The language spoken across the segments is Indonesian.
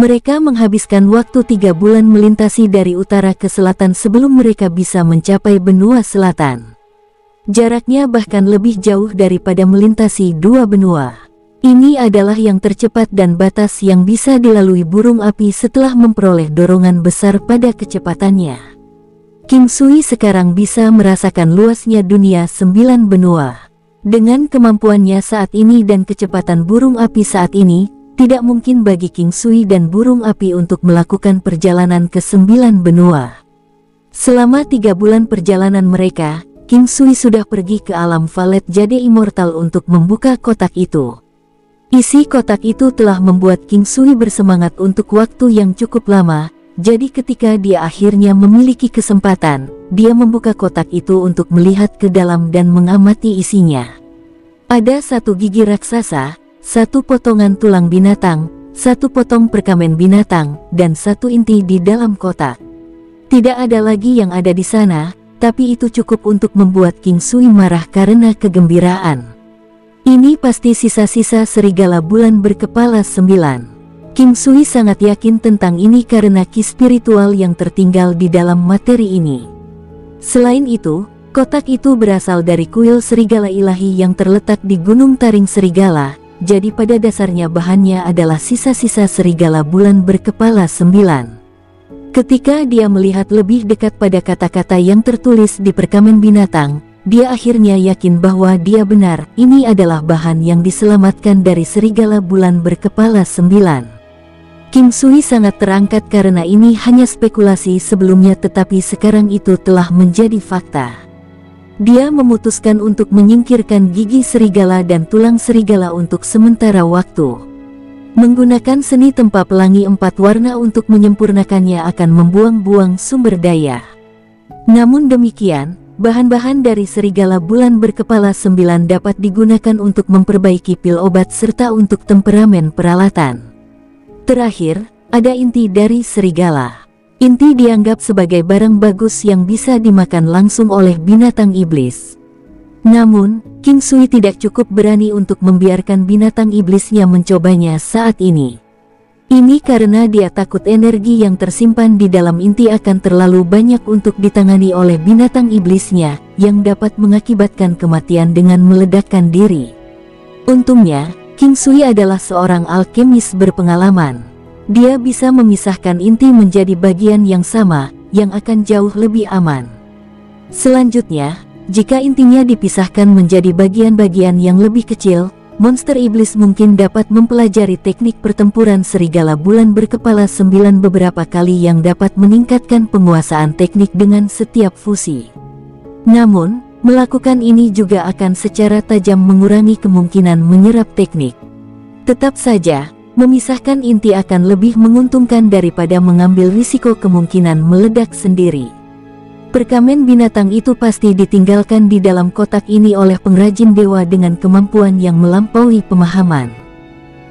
Mereka menghabiskan waktu 3 bulan melintasi dari utara ke selatan sebelum mereka bisa mencapai benua selatan. Jaraknya bahkan lebih jauh daripada melintasi 2 benua. Ini adalah yang tercepat dan batas yang bisa dilalui burung api setelah memperoleh dorongan besar pada kecepatannya. King Sui sekarang bisa merasakan luasnya dunia 9 benua. Dengan kemampuannya saat ini dan kecepatan burung api saat ini, tidak mungkin bagi King Sui dan burung api untuk melakukan perjalanan ke 9 benua. Selama 3 bulan perjalanan mereka, King Sui sudah pergi ke alam Valet Jade Immortal untuk membuka kotak itu. Isi kotak itu telah membuat King Sui bersemangat untuk waktu yang cukup lama, jadi ketika dia akhirnya memiliki kesempatan, dia membuka kotak itu untuk melihat ke dalam dan mengamati isinya. Ada 1 gigi raksasa, 1 potongan tulang binatang, 1 potong perkamen binatang, dan 1 inti di dalam kotak. Tidak ada lagi yang ada di sana, tapi itu cukup untuk membuat King Sui marah karena kegembiraan. Ini pasti sisa-sisa serigala bulan berkepala 9. King Sui sangat yakin tentang ini karena ki spiritual yang tertinggal di dalam materi ini. Selain itu, kotak itu berasal dari kuil serigala ilahi yang terletak di Gunung Taring Serigala. Jadi pada dasarnya bahannya adalah sisa-sisa serigala bulan berkepala 9. Ketika dia melihat lebih dekat pada kata-kata yang tertulis di perkamen binatang, dia akhirnya yakin bahwa dia benar, ini adalah bahan yang diselamatkan dari serigala bulan berkepala 9. King Sui sangat terangkat karena ini hanya spekulasi sebelumnya tetapi sekarang itu telah menjadi fakta. Dia memutuskan untuk menyingkirkan gigi serigala dan tulang serigala untuk sementara waktu. Menggunakan seni tempa pelangi 4 warna untuk menyempurnakannya akan membuang-buang sumber daya. Namun demikian, bahan-bahan dari serigala bulan berkepala 9 dapat digunakan untuk memperbaiki pil obat serta untuk temperamen peralatan. Terakhir, ada inti dari serigala. Inti dianggap sebagai barang bagus yang bisa dimakan langsung oleh binatang iblis. Namun, King Sui tidak cukup berani untuk membiarkan binatang iblisnya mencobanya saat ini. Ini karena dia takut energi yang tersimpan di dalam inti akan terlalu banyak untuk ditangani oleh binatang iblisnya, yang dapat mengakibatkan kematian dengan meledakkan diri. Untungnya, King Sui adalah seorang alkemis berpengalaman. Dia bisa memisahkan inti menjadi bagian yang sama, yang akan jauh lebih aman. Selanjutnya, jika intinya dipisahkan menjadi bagian-bagian yang lebih kecil, monster iblis mungkin dapat mempelajari teknik pertempuran serigala bulan berkepala 9 beberapa kali yang dapat meningkatkan penguasaan teknik dengan setiap fusi. Namun, melakukan ini juga akan secara tajam mengurangi kemungkinan menyerap teknik. Tetap saja, memisahkan inti akan lebih menguntungkan daripada mengambil risiko kemungkinan meledak sendiri. Perkamen binatang itu pasti ditinggalkan di dalam kotak ini oleh pengrajin dewa dengan kemampuan yang melampaui pemahaman.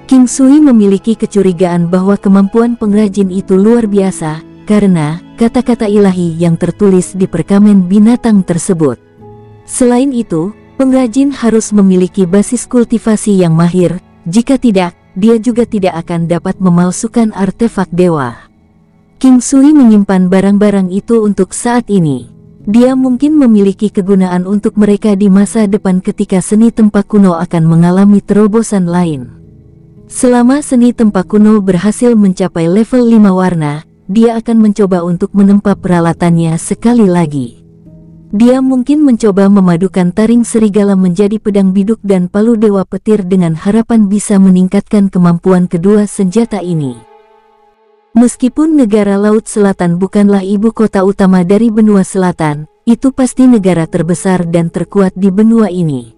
King Sui memiliki kecurigaan bahwa kemampuan pengrajin itu luar biasa, karena kata-kata ilahi yang tertulis di perkamen binatang tersebut. Selain itu, pengrajin harus memiliki basis kultivasi yang mahir, jika tidak, dia juga tidak akan dapat memalsukan artefak dewa. King Sui menyimpan barang-barang itu untuk saat ini. Dia mungkin memiliki kegunaan untuk mereka di masa depan ketika seni tempa kuno akan mengalami terobosan lain. Selama seni tempa kuno berhasil mencapai level 5 warna, dia akan mencoba untuk menempa peralatannya sekali lagi. Dia mungkin mencoba memadukan taring serigala menjadi pedang biduk dan palu dewa petir dengan harapan bisa meningkatkan kemampuan kedua senjata ini. Meskipun negara Laut Selatan bukanlah ibu kota utama dari benua selatan, itu pasti negara terbesar dan terkuat di benua ini.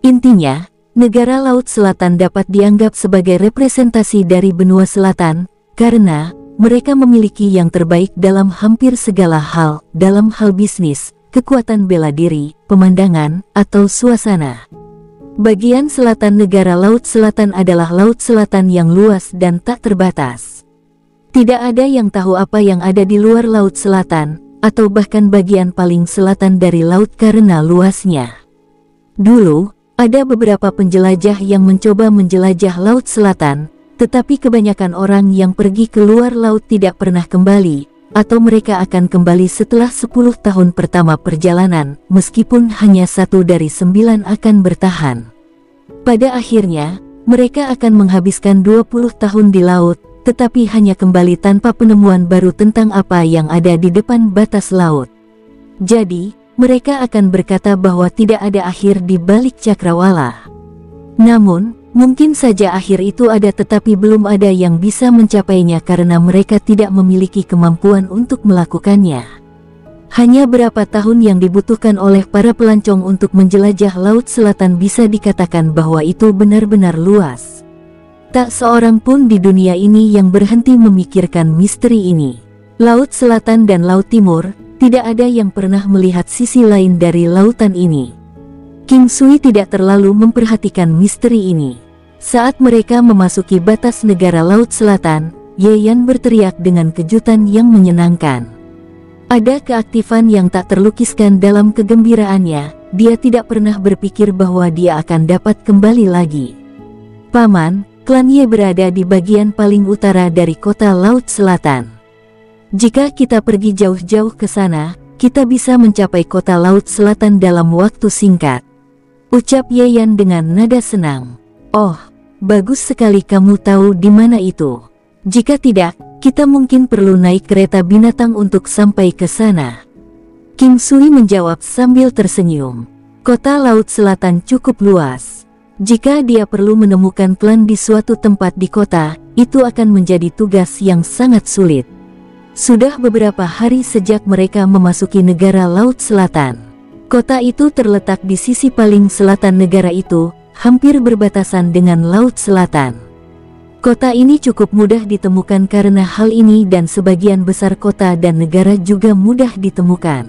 Intinya, negara Laut Selatan dapat dianggap sebagai representasi dari benua selatan, karena mereka memiliki yang terbaik dalam hampir segala hal, dalam hal bisnis, kekuatan bela diri, pemandangan, atau suasana. Bagian selatan negara Laut Selatan adalah Laut Selatan yang luas dan tak terbatas. Tidak ada yang tahu apa yang ada di luar Laut Selatan, atau bahkan bagian paling selatan dari laut karena luasnya. Dulu, ada beberapa penjelajah yang mencoba menjelajah Laut Selatan, Tetapi kebanyakan orang yang pergi ke luar laut tidak pernah kembali, atau mereka akan kembali setelah 10 tahun pertama perjalanan, meskipun hanya 1 dari 9 akan bertahan. Pada akhirnya, mereka akan menghabiskan 20 tahun di laut, tetapi hanya kembali tanpa penemuan baru tentang apa yang ada di depan batas laut. Jadi, mereka akan berkata bahwa tidak ada akhir di balik cakrawala. Namun, mungkin saja akhir itu ada, tetapi belum ada yang bisa mencapainya karena mereka tidak memiliki kemampuan untuk melakukannya. Hanya berapa tahun yang dibutuhkan oleh para pelancong untuk menjelajah Laut Selatan bisa dikatakan bahwa itu benar-benar luas. Tak seorang pun di dunia ini yang berhenti memikirkan misteri ini. Laut Selatan dan Laut Timur, tidak ada yang pernah melihat sisi lain dari lautan ini. King Sui tidak terlalu memperhatikan misteri ini. Saat mereka memasuki batas negara Laut Selatan, Ye Yan berteriak dengan kejutan yang menyenangkan. Ada keaktifan yang tak terlukiskan dalam kegembiraannya. Dia tidak pernah berpikir bahwa dia akan dapat kembali lagi. Paman, klan Ye berada di bagian paling utara dari kota Laut Selatan. Jika kita pergi jauh-jauh ke sana, kita bisa mencapai kota Laut Selatan dalam waktu singkat, ucap Ye Yan dengan nada senang. Oh, bagus sekali kamu tahu di mana itu. Jika tidak, kita mungkin perlu naik kereta binatang untuk sampai ke sana. King Sui menjawab sambil tersenyum. Kota Laut Selatan cukup luas. Jika dia perlu menemukan klan di suatu tempat di kota, itu akan menjadi tugas yang sangat sulit. Sudah beberapa hari sejak mereka memasuki negara Laut Selatan. Kota itu terletak di sisi paling selatan negara itu, hampir berbatasan dengan Laut Selatan. Kota ini cukup mudah ditemukan karena hal ini dan sebagian besar kota dan negara juga mudah ditemukan.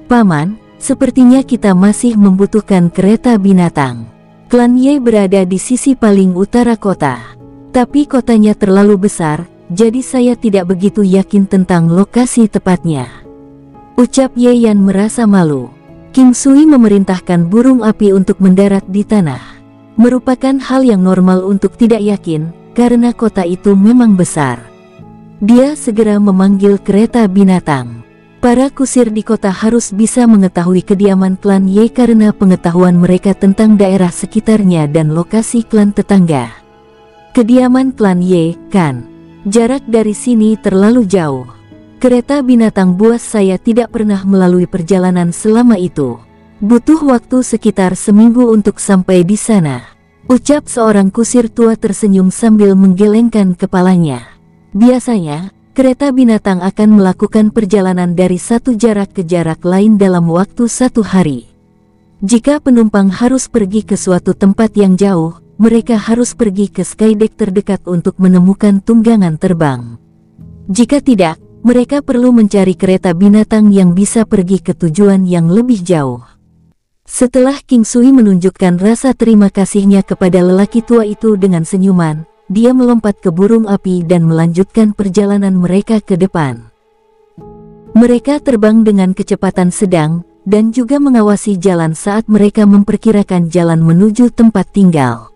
Paman, sepertinya kita masih membutuhkan kereta binatang. Klan Ye berada di sisi paling utara kota. Tapi kotanya terlalu besar, jadi saya tidak begitu yakin tentang lokasi tepatnya, ucap Ye Yan merasa malu. King Sui memerintahkan burung api untuk mendarat di tanah. Merupakan hal yang normal untuk tidak yakin, karena kota itu memang besar. Dia segera memanggil kereta binatang. Para kusir di kota harus bisa mengetahui kediaman klan Ye karena pengetahuan mereka tentang daerah sekitarnya dan lokasi klan tetangga. Kediaman klan Ye, kan? Jarak dari sini terlalu jauh. Kereta binatang buas saya tidak pernah melalui perjalanan selama itu. Butuh waktu sekitar seminggu untuk sampai di sana, ucap seorang kusir tua tersenyum sambil menggelengkan kepalanya. Biasanya, kereta binatang akan melakukan perjalanan dari satu jarak ke jarak lain dalam waktu 1 hari. Jika penumpang harus pergi ke suatu tempat yang jauh, mereka harus pergi ke skydeck terdekat untuk menemukan tunggangan terbang. Jika tidak, mereka perlu mencari kereta binatang yang bisa pergi ke tujuan yang lebih jauh. Setelah King Sui menunjukkan rasa terima kasihnya kepada lelaki tua itu dengan senyuman, dia melompat ke burung api dan melanjutkan perjalanan mereka ke depan. Mereka terbang dengan kecepatan sedang, dan juga mengawasi jalan saat mereka memperkirakan jalan menuju tempat tinggal.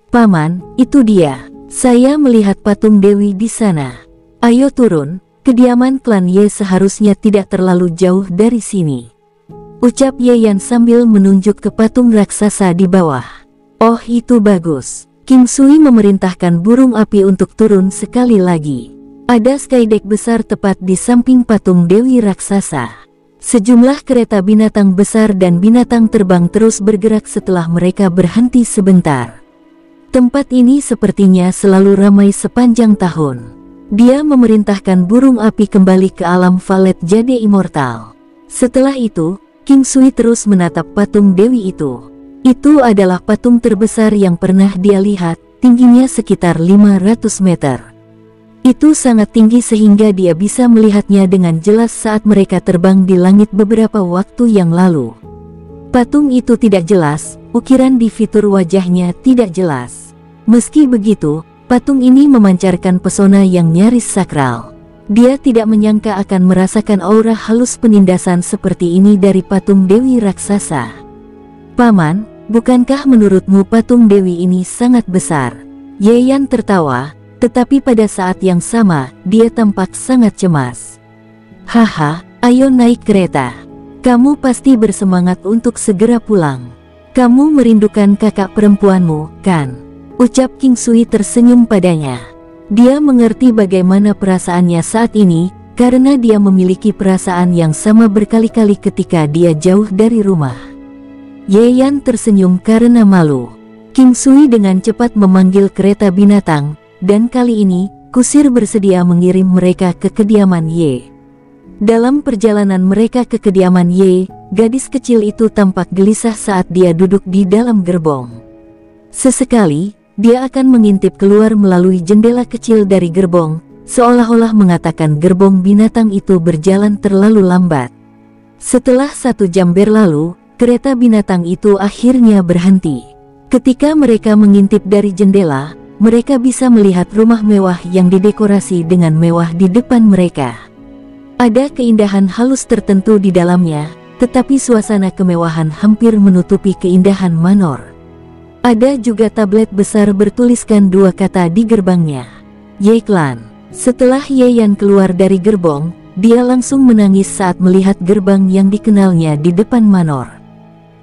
Paman, itu dia. Saya melihat patung Dewi di sana. Ayo turun, kediaman klan Ye seharusnya tidak terlalu jauh dari sini, ucap Ye Yan sambil menunjuk ke patung raksasa di bawah. Oh, itu bagus. King Sui memerintahkan burung api untuk turun sekali lagi. Ada skydeck besar tepat di samping patung Dewi raksasa. Sejumlah kereta binatang besar dan binatang terbang terus bergerak setelah mereka berhenti sebentar. Tempat ini sepertinya selalu ramai sepanjang tahun. Dia memerintahkan burung api kembali ke alam Valet Jade Immortal. Setelah itu, King Sui terus menatap patung Dewi itu. Itu adalah patung terbesar yang pernah dia lihat, tingginya sekitar 500 meter. Itu sangat tinggi sehingga dia bisa melihatnya dengan jelas saat mereka terbang di langit beberapa waktu yang lalu. Patung itu tidak jelas, ukiran di fitur wajahnya tidak jelas. Meski begitu, patung ini memancarkan pesona yang nyaris sakral. Dia tidak menyangka akan merasakan aura halus penindasan seperti ini dari patung Dewi raksasa. Paman, bukankah menurutmu patung Dewi ini sangat besar? Yeyan tertawa, tetapi pada saat yang sama, dia tampak sangat cemas. Haha, ayo naik kereta. Kamu pasti bersemangat untuk segera pulang. Kamu merindukan kakak perempuanmu, kan? Ucap King Sui tersenyum padanya. Dia mengerti bagaimana perasaannya saat ini, karena dia memiliki perasaan yang sama berkali-kali ketika dia jauh dari rumah. Yeyan tersenyum karena malu. King Sui dengan cepat memanggil kereta binatang, dan kali ini, kusir bersedia mengirim mereka ke kediaman Ye. Dalam perjalanan mereka ke kediaman Ye, gadis kecil itu tampak gelisah saat dia duduk di dalam gerbong. Sesekali, dia akan mengintip keluar melalui jendela kecil dari gerbong, seolah-olah mengatakan gerbong binatang itu berjalan terlalu lambat. Setelah 1 jam berlalu, kereta binatang itu akhirnya berhenti. Ketika mereka mengintip dari jendela, mereka bisa melihat rumah mewah yang didekorasi dengan mewah di depan mereka. Ada keindahan halus tertentu di dalamnya, tetapi suasana kemewahan hampir menutupi keindahan manor. Ada juga tablet besar bertuliskan 2 kata di gerbangnya. Ye Clan. Setelah Yeyan keluar dari gerbong, dia langsung menangis saat melihat gerbang yang dikenalnya di depan manor.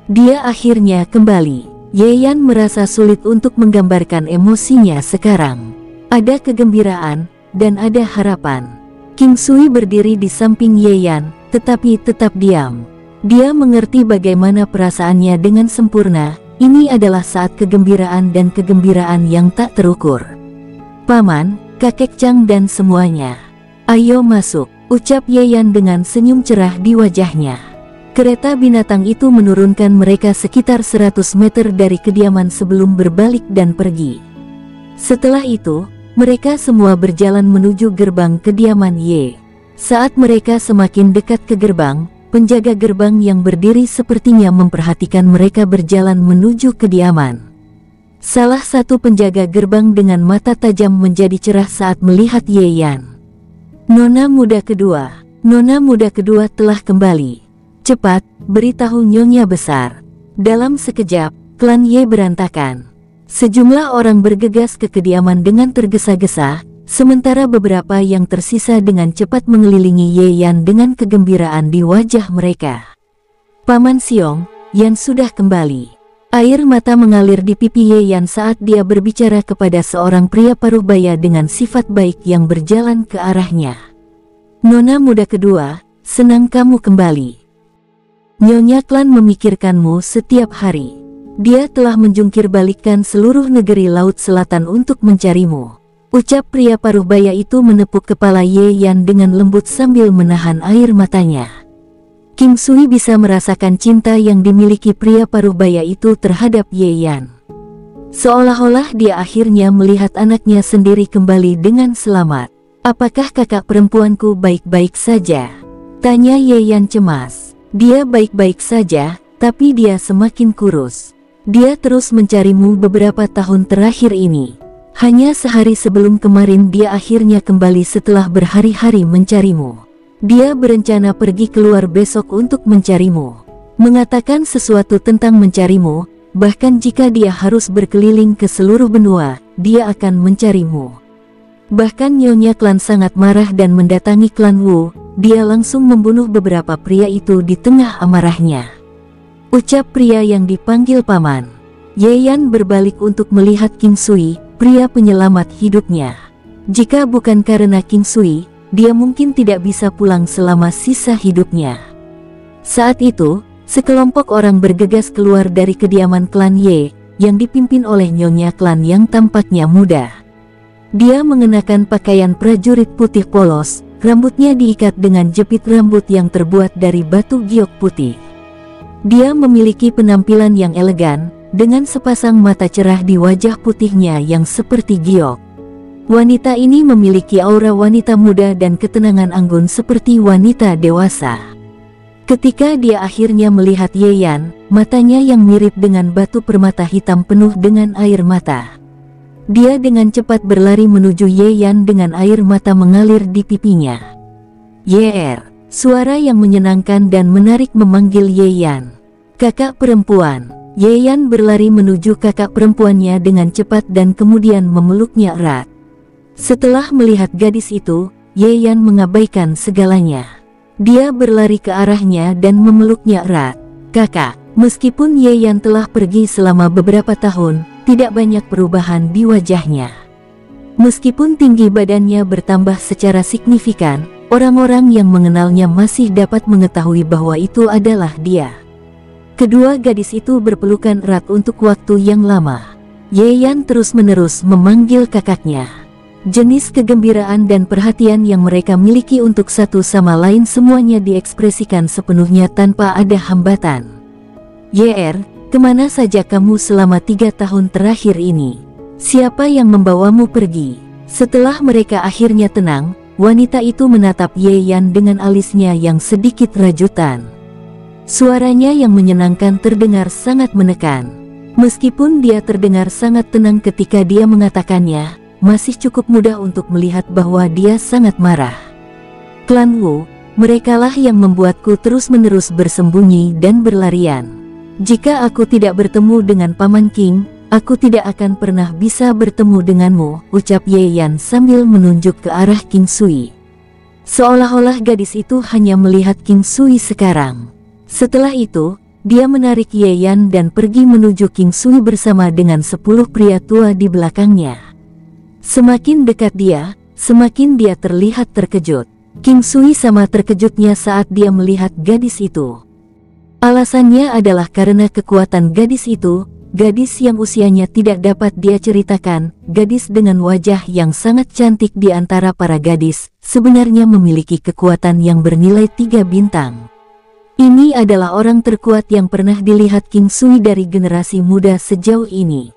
Dia akhirnya kembali. Yeyan merasa sulit untuk menggambarkan emosinya sekarang. Ada kegembiraan, dan ada harapan. King Sui berdiri di samping Yeyan, tetapi tetap diam. Dia mengerti bagaimana perasaannya dengan sempurna. Ini adalah saat kegembiraan dan kegembiraan yang tak terukur. Paman, kakek Chang dan semuanya. Ayo masuk, ucap Yeyan dengan senyum cerah di wajahnya. Kereta binatang itu menurunkan mereka sekitar 100 meter dari kediaman sebelum berbalik dan pergi. Setelah itu, mereka semua berjalan menuju gerbang kediaman Ye. Saat mereka semakin dekat ke gerbang, penjaga gerbang yang berdiri sepertinya memperhatikan mereka berjalan menuju kediaman. Salah satu penjaga gerbang dengan mata tajam menjadi cerah saat melihat Yeyan. Nona muda kedua telah kembali. Cepat, beritahu Nyonya Besar. Dalam sekejap, klan Ye berantakan. Sejumlah orang bergegas ke kediaman dengan tergesa-gesa, sementara beberapa yang tersisa dengan cepat mengelilingi Yeyan dengan kegembiraan di wajah mereka. Paman Xiong, Yan sudah kembali. Air mata mengalir di pipi Yeyan saat dia berbicara kepada seorang pria paruh baya dengan sifat baik yang berjalan ke arahnya. Nona muda kedua, senang kamu kembali. Nyonya Klan memikirkanmu setiap hari. Dia telah menjungkir balikkan seluruh negeri Laut Selatan untuk mencarimu. Ucap pria paruh baya itu menepuk kepala Yeyan dengan lembut sambil menahan air matanya. King Sui bisa merasakan cinta yang dimiliki pria paruh baya itu terhadap Yeyan. Seolah-olah dia akhirnya melihat anaknya sendiri kembali dengan selamat. Apakah kakak perempuanku baik-baik saja? Tanya Yeyan cemas. Dia baik-baik saja, tapi dia semakin kurus. Dia terus mencarimu beberapa tahun terakhir ini. Hanya sehari sebelum kemarin dia akhirnya kembali setelah berhari-hari mencarimu. Dia berencana pergi keluar besok untuk mencarimu. Mengatakan sesuatu tentang mencarimu, bahkan jika dia harus berkeliling ke seluruh benua, dia akan mencarimu. Bahkan Nyonya Klan sangat marah dan mendatangi klan Wu. Dia langsung membunuh beberapa pria itu di tengah amarahnya. Ucap pria yang dipanggil paman. Yeyan berbalik untuk melihat King Sui, pria penyelamat hidupnya. Jika bukan karena King Sui, dia mungkin tidak bisa pulang selama sisa hidupnya. Saat itu, sekelompok orang bergegas keluar dari kediaman klan Ye, yang dipimpin oleh Nyonya Klan yang tampaknya muda. Dia mengenakan pakaian prajurit putih polos, rambutnya diikat dengan jepit rambut yang terbuat dari batu giok putih. Dia memiliki penampilan yang elegan, dengan sepasang mata cerah di wajah putihnya yang seperti giok. Wanita ini memiliki aura wanita muda dan ketenangan anggun seperti wanita dewasa. Ketika dia akhirnya melihat Yeyan, matanya yang mirip dengan batu permata hitam penuh dengan air mata. Dia dengan cepat berlari menuju Yeyan dengan air mata mengalir di pipinya. Yer, suara yang menyenangkan dan menarik memanggil Yeyan. Kakak perempuan, Ye Yan berlari menuju kakak perempuannya dengan cepat dan kemudian memeluknya erat. Setelah melihat gadis itu, Ye Yan mengabaikan segalanya. Dia berlari ke arahnya dan memeluknya erat. "Kakak." Meskipun Ye Yan telah pergi selama beberapa tahun, tidak banyak perubahan di wajahnya. Meskipun tinggi badannya bertambah secara signifikan, orang-orang yang mengenalnya masih dapat mengetahui bahwa itu adalah dia. Kedua gadis itu berpelukan erat untuk waktu yang lama. Ye Yan terus-menerus memanggil kakaknya. Jenis kegembiraan dan perhatian yang mereka miliki untuk satu sama lain semuanya diekspresikan sepenuhnya tanpa ada hambatan. "Yer, kemana saja kamu selama 3 tahun terakhir ini? Siapa yang membawamu pergi?" Setelah mereka akhirnya tenang, wanita itu menatap Ye Yan dengan alisnya yang sedikit rajutan. Suaranya yang menyenangkan terdengar sangat menekan. Meskipun dia terdengar sangat tenang ketika dia mengatakannya, masih cukup mudah untuk melihat bahwa dia sangat marah. "Klan Wu, merekalah yang membuatku terus-menerus bersembunyi dan berlarian. Jika aku tidak bertemu dengan Paman King, aku tidak akan pernah bisa bertemu denganmu," ucap Ye Yan sambil menunjuk ke arah King Sui. Seolah-olah gadis itu hanya melihat King Sui sekarang. Setelah itu, dia menarik Ye Yan dan pergi menuju King Sui bersama dengan 10 pria tua di belakangnya. Semakin dekat dia, semakin dia terlihat terkejut. King Sui sama terkejutnya saat dia melihat gadis itu. Alasannya adalah karena kekuatan gadis itu, gadis yang usianya tidak dapat dia ceritakan, gadis dengan wajah yang sangat cantik di antara para gadis, sebenarnya memiliki kekuatan yang bernilai 3 bintang. Ini adalah orang terkuat yang pernah dilihat King Sui dari generasi muda sejauh ini.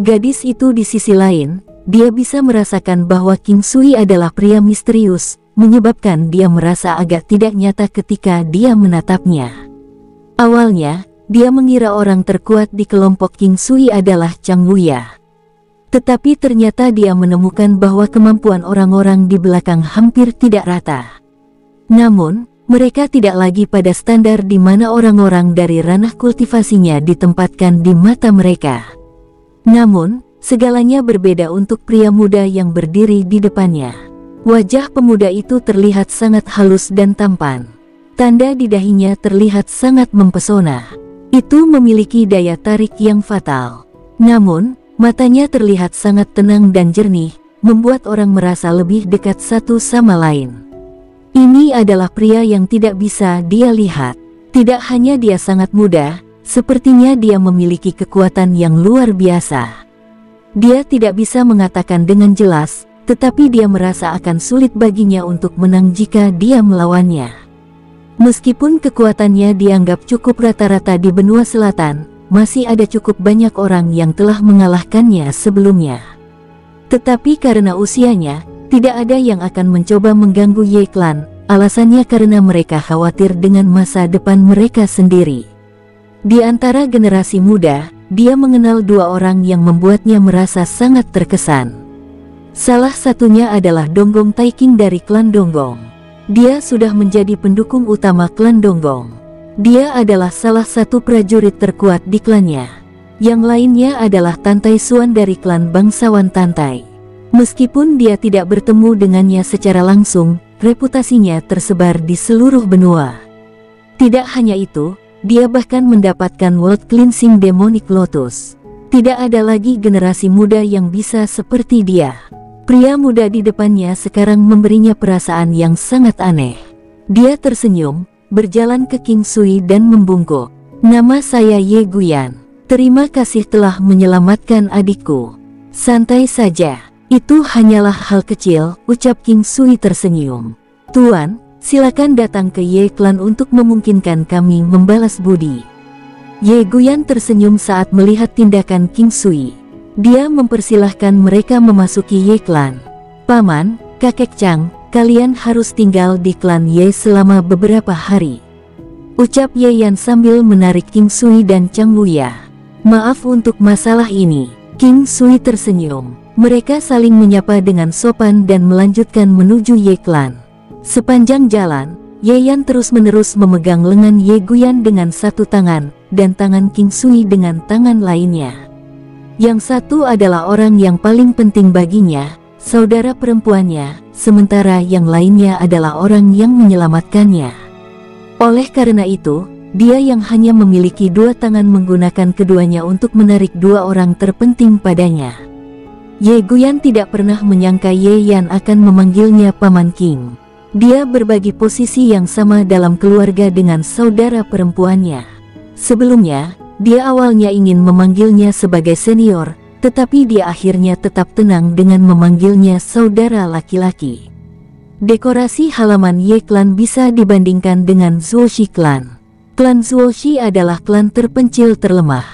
Gadis itu di sisi lain, dia bisa merasakan bahwa King Sui adalah pria misterius, menyebabkan dia merasa agak tidak nyata ketika dia menatapnya. Awalnya, dia mengira orang terkuat di kelompok King Sui adalah Chang Wuya. Tetapi ternyata dia menemukan bahwa kemampuan orang-orang di belakang hampir tidak rata. Namun, mereka tidak lagi pada standar di mana orang-orang dari ranah kultivasinya ditempatkan di mata mereka. Namun, segalanya berbeda untuk pria muda yang berdiri di depannya. Wajah pemuda itu terlihat sangat halus dan tampan. Tanda di dahinya terlihat sangat mempesona. Itu memiliki daya tarik yang fatal. Namun, matanya terlihat sangat tenang dan jernih, membuat orang merasa lebih dekat satu sama lain. Ini adalah pria yang tidak bisa dia lihat. Tidak hanya dia sangat muda, sepertinya dia memiliki kekuatan yang luar biasa. Dia tidak bisa mengatakan dengan jelas, tetapi dia merasa akan sulit baginya untuk menang jika dia melawannya. Meskipun kekuatannya dianggap cukup rata-rata di benua selatan, masih ada cukup banyak orang yang telah mengalahkannya sebelumnya. Tetapi karena usianya, tidak ada yang akan mencoba mengganggu Ye Clan, alasannya karena mereka khawatir dengan masa depan mereka sendiri. Di antara generasi muda, dia mengenal 2 orang yang membuatnya merasa sangat terkesan. Salah satunya adalah Donggong Taiking dari klan Donggong. Dia sudah menjadi pendukung utama klan Donggong. Dia adalah salah satu prajurit terkuat di klannya. Yang lainnya adalah Tantai Suan dari klan bangsawan Tantai. Meskipun dia tidak bertemu dengannya secara langsung, reputasinya tersebar di seluruh benua. Tidak hanya itu, dia bahkan mendapatkan World Cleansing Demonic Lotus. Tidak ada lagi generasi muda yang bisa seperti dia. Pria muda di depannya sekarang memberinya perasaan yang sangat aneh. Dia tersenyum, berjalan ke King Sui dan membungkuk. "Nama saya Ye Guyan. Terima kasih telah menyelamatkan adikku." "Santai saja. Itu hanyalah hal kecil," ucap King Sui tersenyum. "Tuan, silakan datang ke Ye Clan untuk memungkinkan kami membalas budi." Ye Guyan tersenyum saat melihat tindakan King Sui. Dia mempersilahkan mereka memasuki Ye Clan. "Paman, kakek Chang, kalian harus tinggal di klan Ye selama beberapa hari," ucap Ye Yan sambil menarik King Sui dan Chang Wuya. "Maaf untuk masalah ini." King Sui tersenyum. Mereka saling menyapa dengan sopan dan melanjutkan menuju Ye Clan. Sepanjang jalan, Ye Yan terus-menerus memegang lengan Ye Guyan dengan satu tangan, dan tangan King Sui dengan tangan lainnya. Yang satu adalah orang yang paling penting baginya, saudara perempuannya, sementara yang lainnya adalah orang yang menyelamatkannya. Oleh karena itu, dia yang hanya memiliki dua tangan menggunakan keduanya untuk menarik dua orang terpenting padanya. Ye Guyan tidak pernah menyangka Ye Yan akan memanggilnya Paman King. Dia berbagi posisi yang sama dalam keluarga dengan saudara perempuannya. Sebelumnya, dia awalnya ingin memanggilnya sebagai senior, tetapi dia akhirnya tetap tenang dengan memanggilnya saudara laki-laki. Dekorasi halaman Ye Clan bisa dibandingkan dengan Zuoshi Clan. Klan Zuoshi adalah klan terpencil terlemah.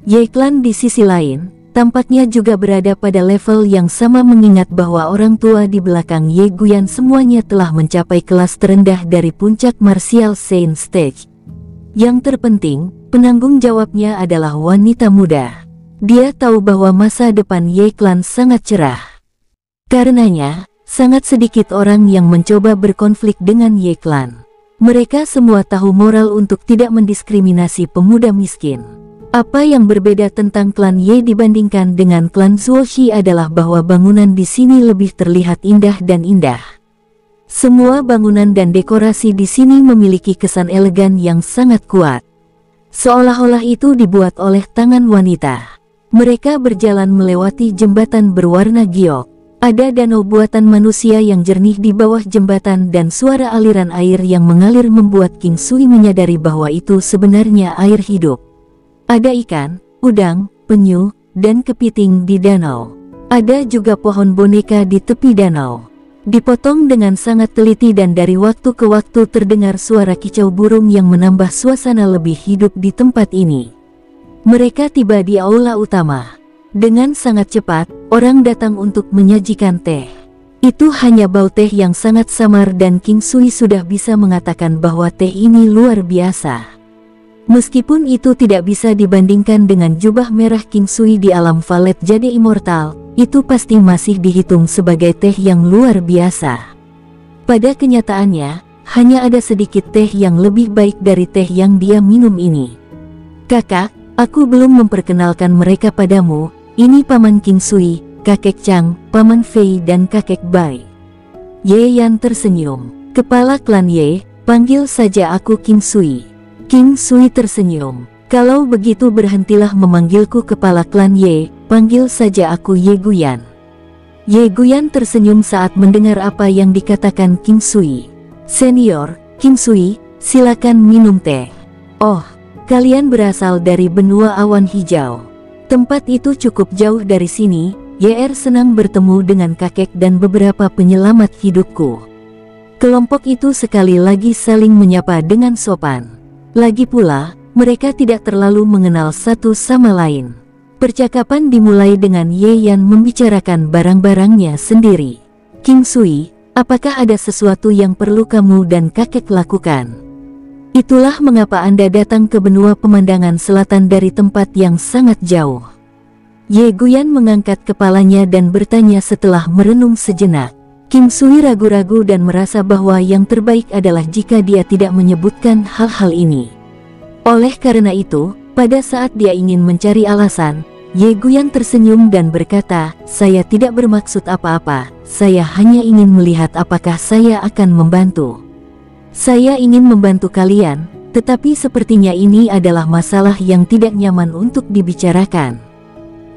Ye Clan di sisi lain, tampaknya juga berada pada level yang sama mengingat bahwa orang tua di belakang Ye Guyan semuanya telah mencapai kelas terendah dari puncak Martial Saint Stage. Yang terpenting, penanggung jawabnya adalah wanita muda. Dia tahu bahwa masa depan Ye Clan sangat cerah. Karenanya, sangat sedikit orang yang mencoba berkonflik dengan Ye Clan. Mereka semua tahu moral untuk tidak mendiskriminasi pemuda miskin. Apa yang berbeda tentang klan Ye dibandingkan dengan klan Zuoshi adalah bahwa bangunan di sini lebih terlihat indah dan indah. Semua bangunan dan dekorasi di sini memiliki kesan elegan yang sangat kuat. Seolah-olah itu dibuat oleh tangan wanita. Mereka berjalan melewati jembatan berwarna giok. Ada danau buatan manusia yang jernih di bawah jembatan dan suara aliran air yang mengalir membuat King Sui menyadari bahwa itu sebenarnya air hidup. Ada ikan, udang, penyu, dan kepiting di danau. Ada juga pohon boneka di tepi danau. Dipotong dengan sangat teliti dan dari waktu ke waktu terdengar suara kicau burung yang menambah suasana lebih hidup di tempat ini. Mereka tiba di aula utama. Dengan sangat cepat, orang datang untuk menyajikan teh. Itu hanya bau teh yang sangat samar dan King Sui sudah bisa mengatakan bahwa teh ini luar biasa. Meskipun itu tidak bisa dibandingkan dengan jubah merah King Sui di alam Valet Jade Immortal, itu pasti masih dihitung sebagai teh yang luar biasa. Pada kenyataannya, hanya ada sedikit teh yang lebih baik dari teh yang dia minum ini. Kakak, aku belum memperkenalkan mereka padamu. Ini Paman King Sui, Kakek Chang, Paman Fei dan Kakek Bai. Ye Yan tersenyum. Kepala klan Ye, panggil saja aku King Sui. King Sui tersenyum. Kalau begitu berhentilah memanggilku kepala klan Ye, panggil saja aku Ye Guyan. Ye Guyan tersenyum saat mendengar apa yang dikatakan King Sui. Senior, King Sui, silakan minum teh. Oh, kalian berasal dari benua awan hijau. Tempat itu cukup jauh dari sini. YR senang bertemu dengan kakek dan beberapa penyelamat hidupku. Kelompok itu sekali lagi saling menyapa dengan sopan. Lagi pula, mereka tidak terlalu mengenal satu sama lain. Percakapan dimulai dengan Ye Yan membicarakan barang-barangnya sendiri. King Sui, apakah ada sesuatu yang perlu kamu dan kakek lakukan? Itulah mengapa Anda datang ke benua pemandangan selatan dari tempat yang sangat jauh. Ye Guyan mengangkat kepalanya dan bertanya setelah merenung sejenak. King Sui ragu-ragu dan merasa bahwa yang terbaik adalah jika dia tidak menyebutkan hal-hal ini. Oleh karena itu, pada saat dia ingin mencari alasan, Ye Guyan tersenyum dan berkata, saya tidak bermaksud apa-apa, saya hanya ingin melihat apakah saya akan membantu. Saya ingin membantu kalian, tetapi sepertinya ini adalah masalah yang tidak nyaman untuk dibicarakan.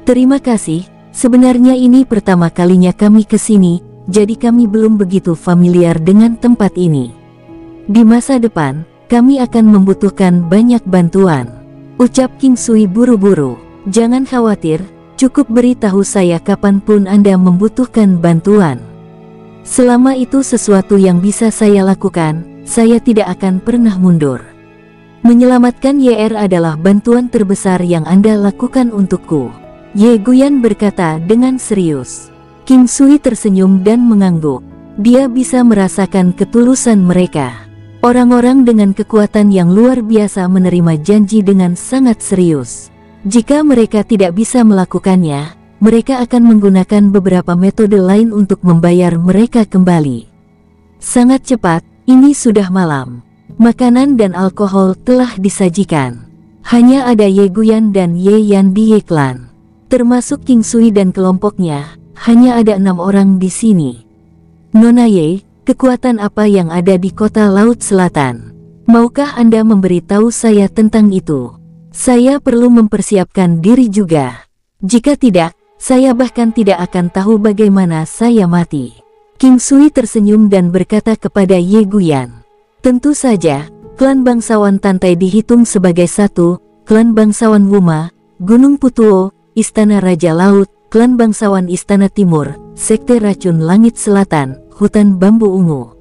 Terima kasih, sebenarnya ini pertama kalinya kami ke sini, jadi kami belum begitu familiar dengan tempat ini. Di masa depan, kami akan membutuhkan banyak bantuan. Ucap King Sui buru-buru. Jangan khawatir, cukup beritahu saya kapanpun Anda membutuhkan bantuan. Selama itu sesuatu yang bisa saya lakukan, saya tidak akan pernah mundur. Menyelamatkan YR adalah bantuan terbesar yang Anda lakukan untukku. Ye Guyan berkata dengan serius. King Sui tersenyum dan mengangguk. Dia bisa merasakan ketulusan mereka. Orang-orang dengan kekuatan yang luar biasa menerima janji dengan sangat serius. Jika mereka tidak bisa melakukannya, mereka akan menggunakan beberapa metode lain untuk membayar mereka kembali. Sangat cepat, ini sudah malam. Makanan dan alkohol telah disajikan. Hanya ada Ye Guyan dan Ye Yan di Ye Clan. Termasuk King Sui dan kelompoknya, hanya ada 6 orang di sini. Nona Ye, kekuatan apa yang ada di kota Laut Selatan? Maukah Anda memberitahu saya tentang itu? Saya perlu mempersiapkan diri juga. Jika tidak, saya bahkan tidak akan tahu bagaimana saya mati. King Sui tersenyum dan berkata kepada Ye Guyan. Tentu saja, klan bangsawan Tantai dihitung sebagai satu, klan bangsawan Wuma, Gunung Putuo, Istana Raja Laut, klan bangsawan Istana Timur, Sekte Racun Langit Selatan, Hutan Bambu Ungu.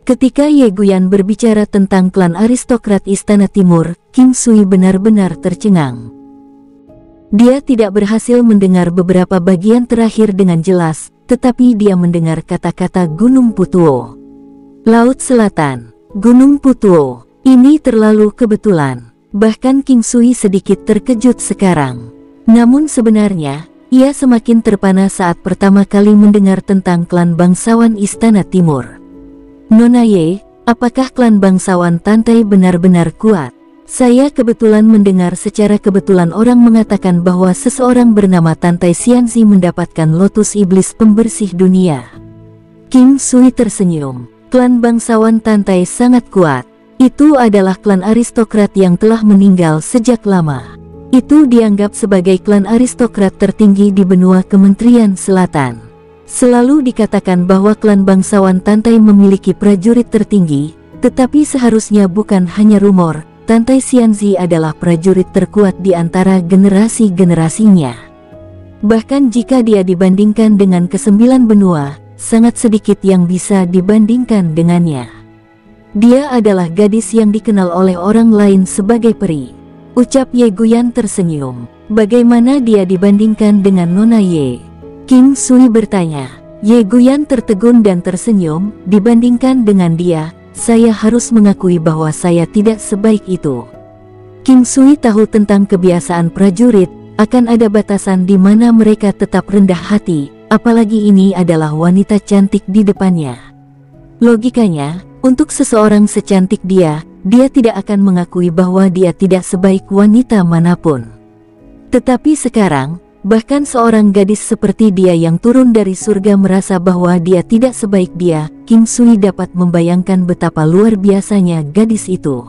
Ketika Ye Guyan berbicara tentang klan aristokrat Istana Timur, King Sui benar-benar tercengang. Dia tidak berhasil mendengar beberapa bagian terakhir dengan jelas, tetapi dia mendengar kata-kata Gunung Putuo. Laut Selatan, Gunung Putuo, ini terlalu kebetulan. Bahkan King Sui sedikit terkejut sekarang. Namun sebenarnya, ia semakin terpana saat pertama kali mendengar tentang klan bangsawan Istana Timur. Nona Ye, apakah klan bangsawan Tantai benar-benar kuat? Saya kebetulan mendengar secara kebetulan orang mengatakan bahwa seseorang bernama Tantai Xianzi mendapatkan lotus iblis pembersih dunia. King Sui tersenyum. Klan bangsawan Tantai sangat kuat. Itu adalah klan aristokrat yang telah meninggal sejak lama. Itu dianggap sebagai klan aristokrat tertinggi di benua Kementerian Selatan. Selalu dikatakan bahwa klan bangsawan Tantai memiliki prajurit tertinggi, tetapi seharusnya bukan hanya rumor. Tantai Xianzi adalah prajurit terkuat di antara generasi-generasinya. Bahkan jika dia dibandingkan dengan ke-9 benua, sangat sedikit yang bisa dibandingkan dengannya. Dia adalah gadis yang dikenal oleh orang lain sebagai peri. Ucap Ye Guyan tersenyum. Bagaimana dia dibandingkan dengan Nona Ye? King Sui bertanya. Ye Guyan tertegun dan tersenyum. Dibandingkan dengan dia, saya harus mengakui bahwa saya tidak sebaik itu. King Sui tahu tentang kebiasaan prajurit, akan ada batasan di mana mereka tetap rendah hati, apalagi ini adalah wanita cantik di depannya. Logikanya, untuk seseorang secantik dia tidak akan mengakui bahwa dia tidak sebaik wanita manapun. Tetapi sekarang, bahkan seorang gadis seperti dia yang turun dari surga merasa bahwa dia tidak sebaik dia, King Sui dapat membayangkan betapa luar biasanya gadis itu.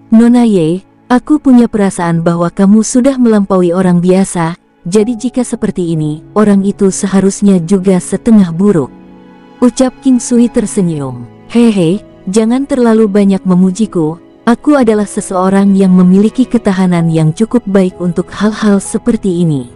Nona Ye, aku punya perasaan bahwa kamu sudah melampaui orang biasa, jadi jika seperti ini, orang itu seharusnya juga setengah buruk. Ucap King Sui tersenyum. Hehe, jangan terlalu banyak memujiku, aku adalah seseorang yang memiliki ketahanan yang cukup baik untuk hal-hal seperti ini.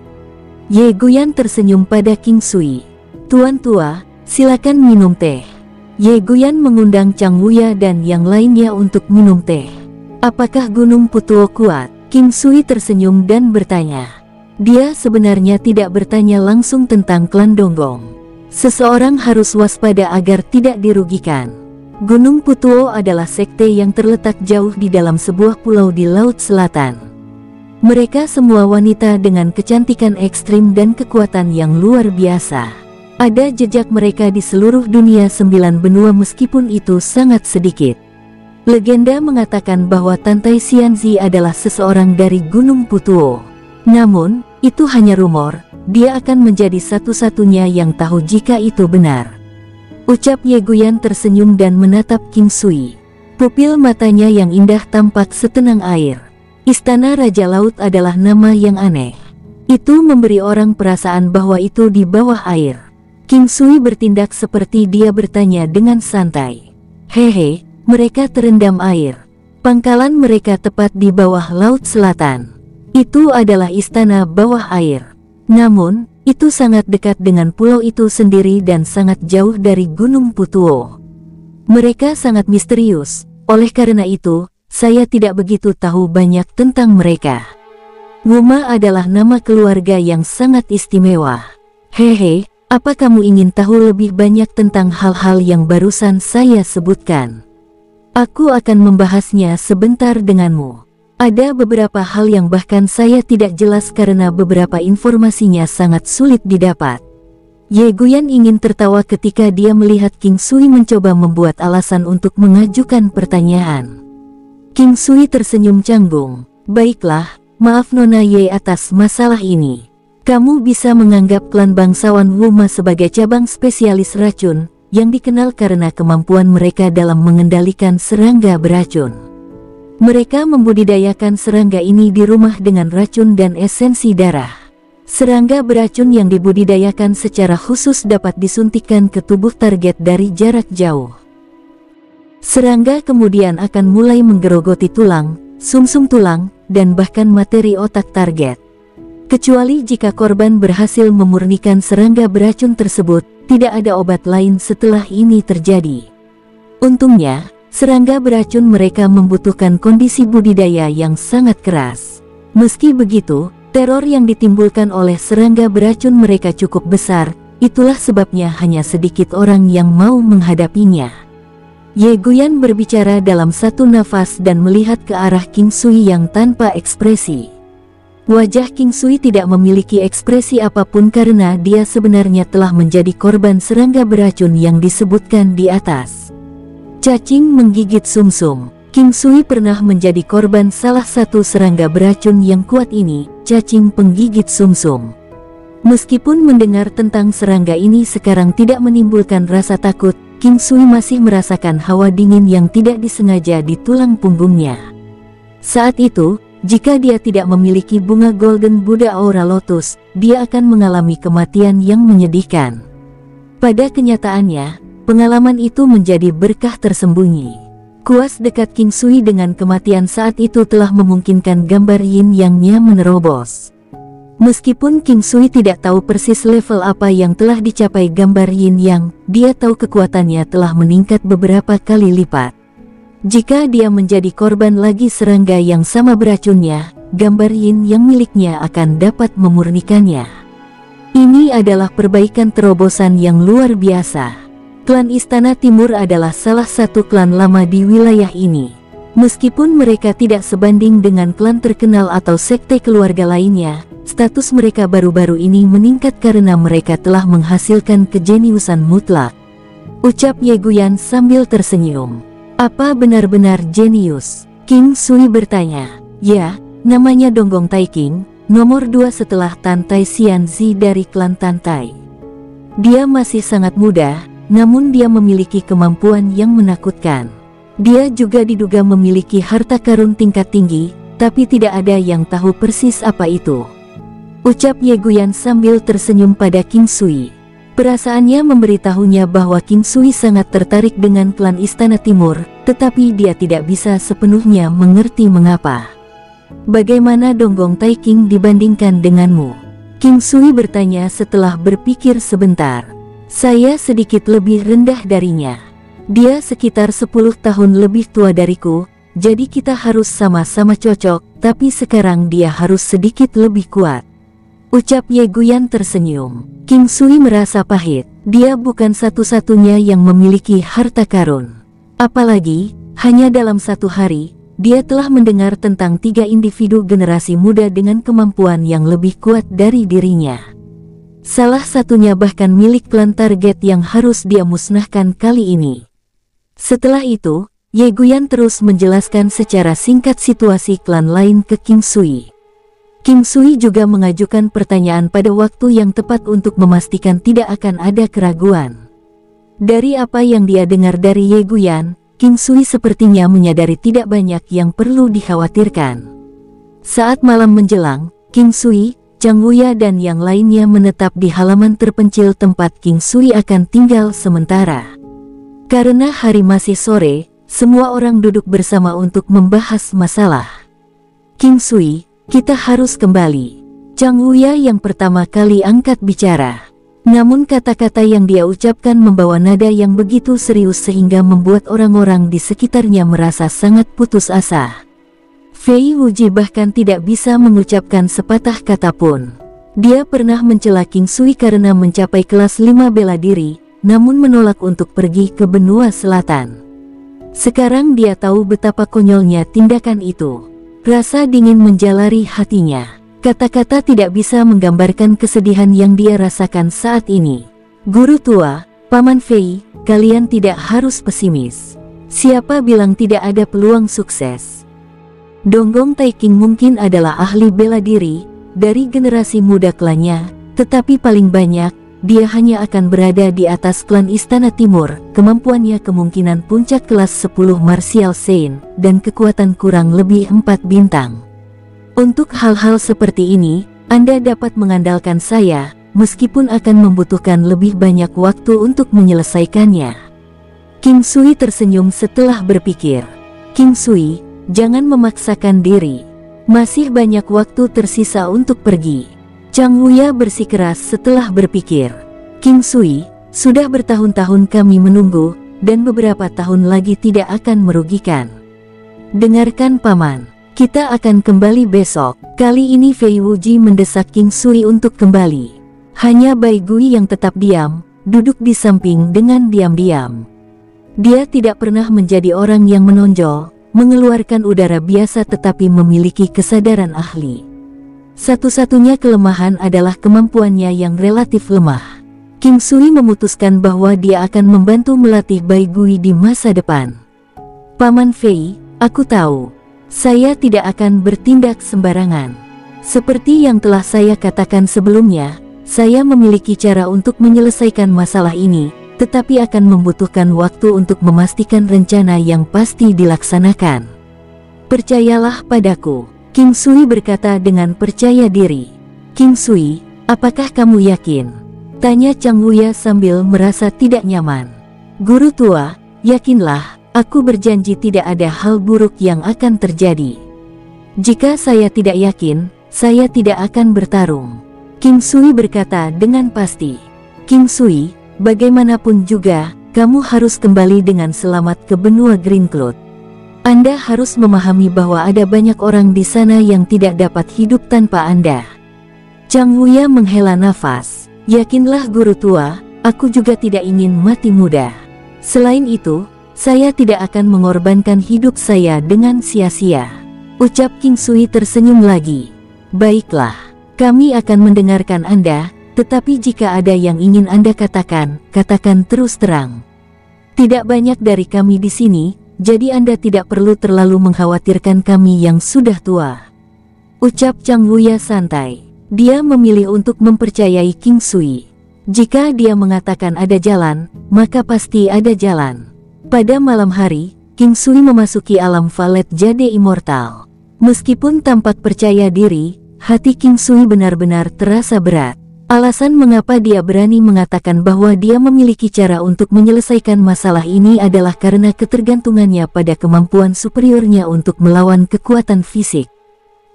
Ye Guyan tersenyum pada King Sui. Tuan tua, silakan minum teh. Ye Guyan mengundang Chang Wuya dan yang lainnya untuk minum teh. Apakah Gunung Putuo kuat? King Sui tersenyum dan bertanya. Dia sebenarnya tidak bertanya langsung tentang klan Donggong. Seseorang harus waspada agar tidak dirugikan. Gunung Putuo adalah sekte yang terletak jauh di dalam sebuah pulau di Laut Selatan. Mereka semua wanita dengan kecantikan ekstrim dan kekuatan yang luar biasa. Ada jejak mereka di seluruh dunia 9 benua meskipun itu sangat sedikit. Legenda mengatakan bahwa Tantai Xianzi adalah seseorang dari Gunung Putuo. Namun, itu hanya rumor, dia akan menjadi satu-satunya yang tahu jika itu benar. Ucap Ye Guyan tersenyum dan menatap King Sui. Pupil matanya yang indah tampak setenang air. Istana Raja Laut adalah nama yang aneh. Itu memberi orang perasaan bahwa itu di bawah air. King Sui bertindak seperti dia bertanya dengan santai. Hehe, mereka terendam air. Pangkalan mereka tepat di bawah Laut Selatan. Itu adalah istana bawah air. Namun, itu sangat dekat dengan pulau itu sendiri dan sangat jauh dari Gunung Putuo. Mereka sangat misterius, oleh karena itu, saya tidak begitu tahu banyak tentang mereka. Wuma adalah nama keluarga yang sangat istimewa. Hehe, apa kamu ingin tahu lebih banyak tentang hal-hal yang barusan saya sebutkan? Aku akan membahasnya sebentar denganmu. Ada beberapa hal yang bahkan saya tidak jelas karena beberapa informasinya sangat sulit didapat. Ye Guyan ingin tertawa ketika dia melihat King Sui mencoba membuat alasan untuk mengajukan pertanyaan. King Sui tersenyum canggung. Baiklah, maaf Nona Ye atas masalah ini. Kamu bisa menganggap klan bangsawan Wuma sebagai cabang spesialis racun, yang dikenal karena kemampuan mereka dalam mengendalikan serangga beracun. Mereka membudidayakan serangga ini di rumah dengan racun dan esensi darah. Serangga beracun yang dibudidayakan secara khusus dapat disuntikkan ke tubuh target dari jarak jauh. Serangga kemudian akan mulai menggerogoti tulang, sumsum tulang, dan bahkan materi otak target. Kecuali jika korban berhasil memurnikan serangga beracun tersebut, tidak ada obat lain setelah ini terjadi. Untungnya, serangga beracun mereka membutuhkan kondisi budidaya yang sangat keras. Meski begitu, teror yang ditimbulkan oleh serangga beracun mereka cukup besar, itulah sebabnya hanya sedikit orang yang mau menghadapinya. Ye Guyan berbicara dalam satu nafas dan melihat ke arah King Sui yang tanpa ekspresi. Wajah King Sui tidak memiliki ekspresi apapun karena dia sebenarnya telah menjadi korban serangga beracun yang disebutkan di atas. Cacing menggigit sumsum. King Sui pernah menjadi korban salah satu serangga beracun yang kuat ini, cacing penggigit sumsum. Meskipun mendengar tentang serangga ini sekarang tidak menimbulkan rasa takut, King Sui masih merasakan hawa dingin yang tidak disengaja di tulang punggungnya. Saat itu, jika dia tidak memiliki bunga Golden Buddha Aura Lotus, dia akan mengalami kematian yang menyedihkan. Pada kenyataannya, pengalaman itu menjadi berkah tersembunyi. Kuas dekat King Sui dengan kematian saat itu telah memungkinkan gambar yin yang-nya menerobos. Meskipun King Sui tidak tahu persis level apa yang telah dicapai gambar yin yang, dia tahu kekuatannya telah meningkat beberapa kali lipat. Jika dia menjadi korban lagi serangga yang sama beracunnya, gambar yin yang miliknya akan dapat memurnikannya. Ini adalah perbaikan terobosan yang luar biasa. Klan Istana Timur adalah salah satu klan lama di wilayah ini. Meskipun mereka tidak sebanding dengan klan terkenal atau sekte keluarga lainnya, status mereka baru-baru ini meningkat karena mereka telah menghasilkan kejeniusan mutlak. Ucap Ye Guyan sambil tersenyum. Apa benar-benar jenius? King Sui bertanya. Ya, namanya Donggong Tai King, nomor 2 setelah Tan Tai Xianzi dari klan Tan Tai. Dia masih sangat muda, namun dia memiliki kemampuan yang menakutkan. Dia juga diduga memiliki harta karun tingkat tinggi, tapi tidak ada yang tahu persis apa itu. Ucap Ye Guyan sambil tersenyum pada King Sui. Perasaannya memberitahunya bahwa King Sui sangat tertarik dengan klan Istana Timur, tetapi dia tidak bisa sepenuhnya mengerti mengapa. Bagaimana Donggong Tai King dibandingkan denganmu? King Sui bertanya setelah berpikir sebentar. Saya sedikit lebih rendah darinya. Dia sekitar 10 tahun lebih tua dariku, jadi kita harus sama-sama cocok, tapi sekarang dia harus sedikit lebih kuat. Ucap Ye Guyan tersenyum. King Sui merasa pahit. Dia bukan satu-satunya yang memiliki harta karun. Apalagi, hanya dalam satu hari, dia telah mendengar tentang 3 individu generasi muda dengan kemampuan yang lebih kuat dari dirinya. Salah satunya bahkan milik klan target yang harus dia musnahkan kali ini. Setelah itu, Ye Guyan terus menjelaskan secara singkat situasi klan lain ke King Sui. King Sui juga mengajukan pertanyaan pada waktu yang tepat untuk memastikan tidak akan ada keraguan. Dari apa yang dia dengar dari Ye Guyan, King Sui sepertinya menyadari tidak banyak yang perlu dikhawatirkan. Saat malam menjelang, King Sui, Chang Wuya dan yang lainnya menetap di halaman terpencil tempat King Sui akan tinggal sementara. Karena hari masih sore, semua orang duduk bersama untuk membahas masalah. King Sui, kita harus kembali. Chang Wuya yang pertama kali angkat bicara. Namun kata-kata yang dia ucapkan membawa nada yang begitu serius sehingga membuat orang-orang di sekitarnya merasa sangat putus asa. Fei Wuji bahkan tidak bisa mengucapkan sepatah kata pun. Dia pernah mencela King Sui karena mencapai kelas 5 bela diri, namun menolak untuk pergi ke benua selatan. Sekarang dia tahu betapa konyolnya tindakan itu. Rasa dingin menjalari hatinya. Kata-kata tidak bisa menggambarkan kesedihan yang dia rasakan saat ini. Guru tua, Paman Fei, kalian tidak harus pesimis. Siapa bilang tidak ada peluang sukses? Donggong Taiking mungkin adalah ahli bela diri dari generasi muda klannya, tetapi paling banyak dia hanya akan berada di atas klan Istana Timur. Kemampuannya kemungkinan puncak kelas 10 Martial Saint dan kekuatan kurang lebih 4 bintang. Untuk hal-hal seperti ini, Anda dapat mengandalkan saya, meskipun akan membutuhkan lebih banyak waktu untuk menyelesaikannya. King Sui tersenyum setelah berpikir. King Sui, jangan memaksakan diri. Masih banyak waktu tersisa untuk pergi. Chang Wuya bersikeras setelah berpikir. King Sui, sudah bertahun-tahun kami menunggu, dan beberapa tahun lagi tidak akan merugikan. Dengarkan Paman, kita akan kembali besok. Kali ini Fei Wuji mendesak King Sui untuk kembali. Hanya Bai Gui yang tetap diam, duduk di samping dengan diam-diam. Dia tidak pernah menjadi orang yang menonjol, mengeluarkan udara biasa tetapi memiliki kesadaran ahli. Satu-satunya kelemahan adalah kemampuannya yang relatif lemah. King Sui memutuskan bahwa dia akan membantu melatih Bai Gui di masa depan. Paman Fei, aku tahu, saya tidak akan bertindak sembarangan. Seperti yang telah saya katakan sebelumnya, saya memiliki cara untuk menyelesaikan masalah ini, tetapi akan membutuhkan waktu untuk memastikan rencana yang pasti dilaksanakan. Percayalah padaku, King Sui berkata dengan percaya diri. King Sui, apakah kamu yakin? Tanya Chang Wuya sambil merasa tidak nyaman. Guru tua, yakinlah, aku berjanji tidak ada hal buruk yang akan terjadi. Jika saya tidak yakin, saya tidak akan bertarung. King Sui berkata dengan pasti. King Sui, bagaimanapun juga, kamu harus kembali dengan selamat ke benua Green Cloud. Anda harus memahami bahwa ada banyak orang di sana yang tidak dapat hidup tanpa Anda. Chang Wuya menghela nafas. Yakinlah guru tua, aku juga tidak ingin mati muda. Selain itu, saya tidak akan mengorbankan hidup saya dengan sia-sia. Ucap King Sui tersenyum lagi. Baiklah, kami akan mendengarkan Anda. Tetapi jika ada yang ingin Anda katakan, katakan terus terang. Tidak banyak dari kami di sini, jadi Anda tidak perlu terlalu mengkhawatirkan kami yang sudah tua. Ucap Chang Wuya santai. Dia memilih untuk mempercayai King Sui. Jika dia mengatakan ada jalan, maka pasti ada jalan. Pada malam hari, King Sui memasuki alam Valet Jade Immortal. Meskipun tampak percaya diri, hati King Sui benar-benar terasa berat. Alasan mengapa dia berani mengatakan bahwa dia memiliki cara untuk menyelesaikan masalah ini adalah karena ketergantungannya pada kemampuan superiornya untuk melawan kekuatan fisik.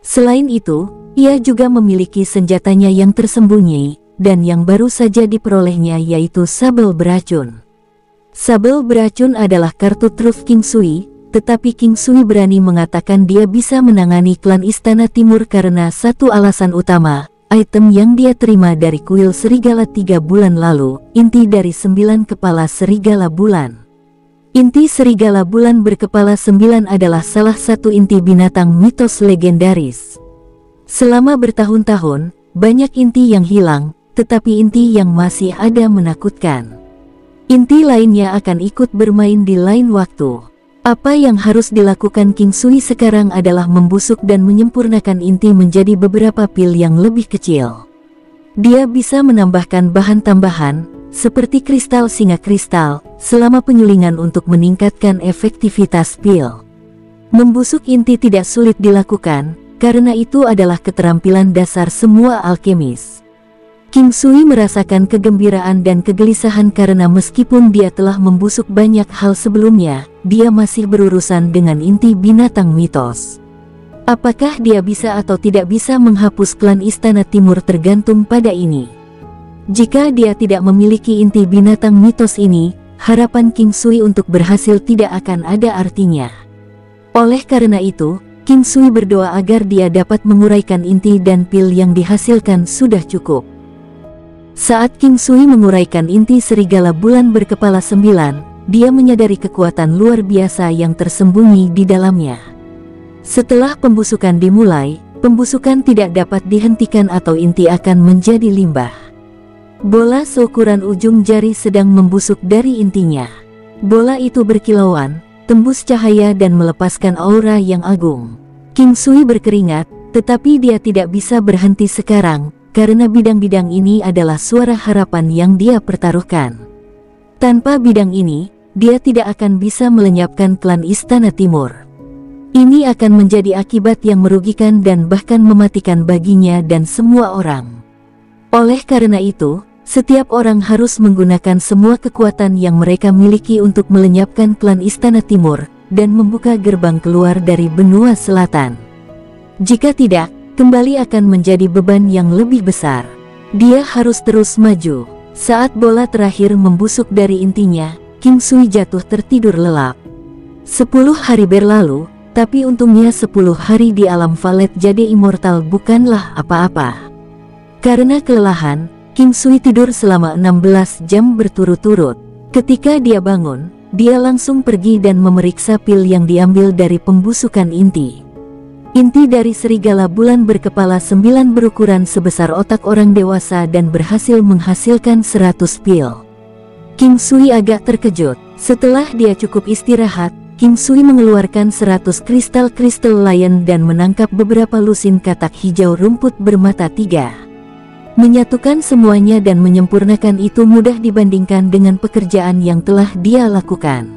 Selain itu, ia juga memiliki senjatanya yang tersembunyi, dan yang baru saja diperolehnya yaitu sabel beracun. Sabel beracun adalah kartu truf King Sui, tetapi King Sui berani mengatakan dia bisa menangani klan Istana Timur karena satu alasan utama. Item yang dia terima dari kuil serigala 3 bulan lalu, inti dari 9 kepala serigala bulan. Inti serigala bulan berkepala 9 adalah salah satu inti binatang mitos legendaris. Selama bertahun-tahun, banyak inti yang hilang, tetapi inti yang masih ada menakutkan. Inti lainnya akan ikut bermain di lain waktu. Apa yang harus dilakukan King Sui sekarang adalah membusuk dan menyempurnakan inti menjadi beberapa pil yang lebih kecil. Dia bisa menambahkan bahan tambahan, seperti kristal singa kristal, selama penyulingan untuk meningkatkan efektivitas pil. Membusuk inti tidak sulit dilakukan, karena itu adalah keterampilan dasar semua alkemis. King Sui merasakan kegembiraan dan kegelisahan karena meskipun dia telah membusuk banyak hal sebelumnya, dia masih berurusan dengan inti binatang mitos. Apakah dia bisa atau tidak bisa menghapus klan Istana Timur tergantung pada ini. Jika dia tidak memiliki inti binatang mitos ini, harapan King Sui untuk berhasil tidak akan ada artinya. Oleh karena itu, King Sui berdoa agar dia dapat menguraikan inti dan pil yang dihasilkan sudah cukup. Saat King Sui menguraikan inti serigala bulan berkepala 9, dia menyadari kekuatan luar biasa yang tersembunyi di dalamnya. Setelah pembusukan dimulai, pembusukan tidak dapat dihentikan atau inti akan menjadi limbah. Bola seukuran ujung jari sedang membusuk dari intinya. Bola itu berkilauan, tembus cahaya dan melepaskan aura yang agung. King Sui berkeringat, tetapi dia tidak bisa berhenti sekarang, karena bidang-bidang ini adalah suara harapan yang dia pertaruhkan. Tanpa bidang ini, dia tidak akan bisa melenyapkan klan Istana Timur. Ini akan menjadi akibat yang merugikan dan bahkan mematikan baginya dan semua orang. Oleh karena itu, setiap orang harus menggunakan semua kekuatan yang mereka miliki untuk melenyapkan klan Istana Timur dan membuka gerbang keluar dari benua selatan. Jika tidak, kembali akan menjadi beban yang lebih besar. Dia harus terus maju. Saat bola terakhir membusuk dari intinya, King Sui jatuh tertidur lelap. 10 hari berlalu, tapi untungnya 10 hari di alam valet jadi immortal bukanlah apa-apa. Karena kelelahan, King Sui tidur selama 16 jam berturut-turut. Ketika dia bangun, dia langsung pergi dan memeriksa pil yang diambil dari pembusukan inti. Inti dari serigala bulan berkepala 9 berukuran sebesar otak orang dewasa dan berhasil menghasilkan 100 pil. King Sui agak terkejut. Setelah dia cukup istirahat, King Sui mengeluarkan 100 kristal lion dan menangkap beberapa lusin katak hijau rumput bermata 3. Menyatukan semuanya dan menyempurnakan itu mudah dibandingkan dengan pekerjaan yang telah dia lakukan.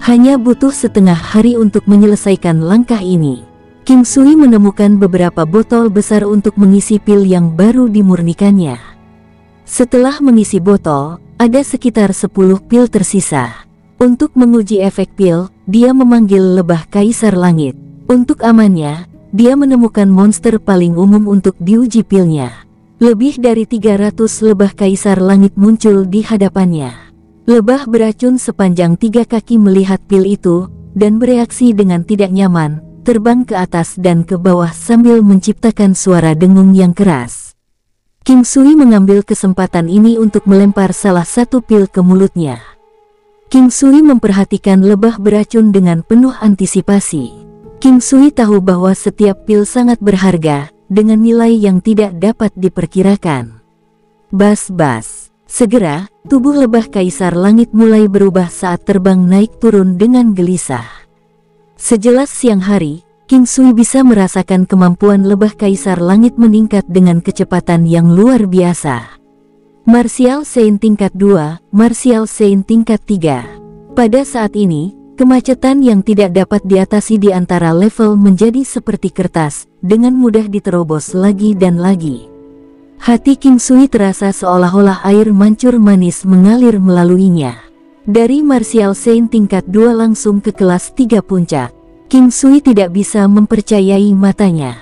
Hanya butuh setengah hari untuk menyelesaikan langkah ini. King Sui menemukan beberapa botol besar untuk mengisi pil yang baru dimurnikannya. Setelah mengisi botol, ada sekitar 10 pil tersisa. Untuk menguji efek pil, dia memanggil lebah Kaisar Langit. Untuk amannya, dia menemukan monster paling umum untuk diuji pilnya. Lebih dari 300 lebah Kaisar Langit muncul di hadapannya. Lebah beracun sepanjang 3 kaki melihat pil itu, dan bereaksi dengan tidak nyaman, terbang ke atas dan ke bawah sambil menciptakan suara dengung yang keras. King Sui mengambil kesempatan ini untuk melempar salah satu pil ke mulutnya. King Sui memperhatikan lebah beracun dengan penuh antisipasi. King Sui tahu bahwa setiap pil sangat berharga, dengan nilai yang tidak dapat diperkirakan. Bas-bas. Segera, tubuh lebah Kaisar Langit mulai berubah saat terbang naik turun dengan gelisah. Sejelas siang hari, King Sui bisa merasakan kemampuan lebah Kaisar Langit meningkat dengan kecepatan yang luar biasa. Martial Saint tingkat 2, Martial Saint tingkat 3. Pada saat ini, kemacetan yang tidak dapat diatasi di antara level menjadi seperti kertas, dengan mudah diterobos lagi dan lagi. Hati King Sui terasa seolah-olah air mancur manis mengalir melaluinya. Dari Martial Saint tingkat 2 langsung ke kelas 3 puncak. King Sui tidak bisa mempercayai matanya.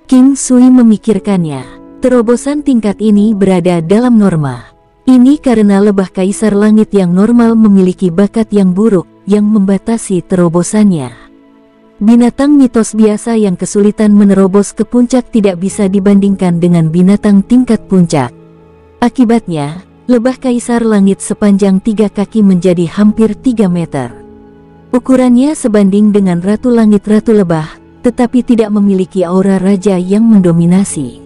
King Sui memikirkannya. Terobosan tingkat ini berada dalam norma. Ini karena lebah Kaisar Langit yang normal memiliki bakat yang buruk, yang membatasi terobosannya. Binatang mitos biasa yang kesulitan menerobos ke puncak tidak bisa dibandingkan dengan binatang tingkat puncak. Akibatnya, lebah Kaisar Langit sepanjang 3 kaki menjadi hampir 3 meter. Ukurannya sebanding dengan Ratu Langit Ratu Lebah, tetapi tidak memiliki aura raja yang mendominasi.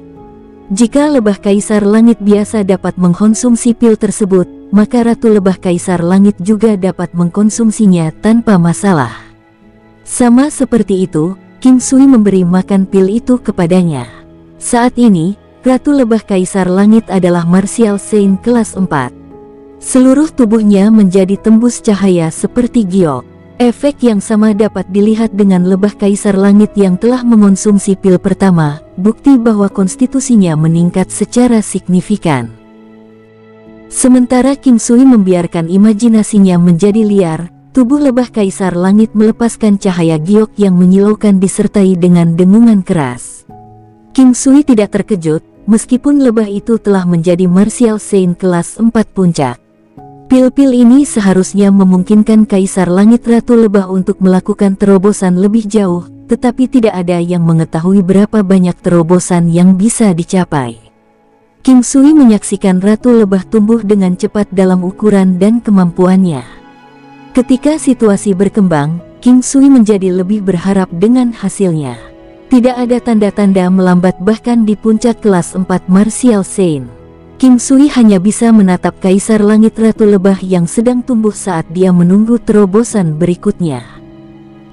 Jika lebah Kaisar Langit biasa dapat mengkonsumsi pil tersebut, maka Ratu Lebah Kaisar Langit juga dapat mengkonsumsinya tanpa masalah. Sama seperti itu, King Sui memberi makan pil itu kepadanya. Saat ini, Ratu Lebah Kaisar Langit adalah Martial Saint kelas 4. Seluruh tubuhnya menjadi tembus cahaya seperti giok. Efek yang sama dapat dilihat dengan lebah Kaisar Langit yang telah mengonsumsi pil pertama, bukti bahwa konstitusinya meningkat secara signifikan. Sementara King Sui membiarkan imajinasinya menjadi liar, tubuh lebah Kaisar Langit melepaskan cahaya giok yang menyilaukan disertai dengan dengungan keras. King Sui tidak terkejut, meskipun lebah itu telah menjadi Martial Saint kelas 4 puncak. Pil-pil ini seharusnya memungkinkan Kaisar Langit Ratu Lebah untuk melakukan terobosan lebih jauh, tetapi tidak ada yang mengetahui berapa banyak terobosan yang bisa dicapai. King Sui menyaksikan Ratu Lebah tumbuh dengan cepat dalam ukuran dan kemampuannya. Ketika situasi berkembang, King Sui menjadi lebih berharap dengan hasilnya. Tidak ada tanda-tanda melambat bahkan di puncak kelas 4 Martial Saint. King Sui hanya bisa menatap Kaisar Langit Ratu Lebah yang sedang tumbuh saat dia menunggu terobosan berikutnya.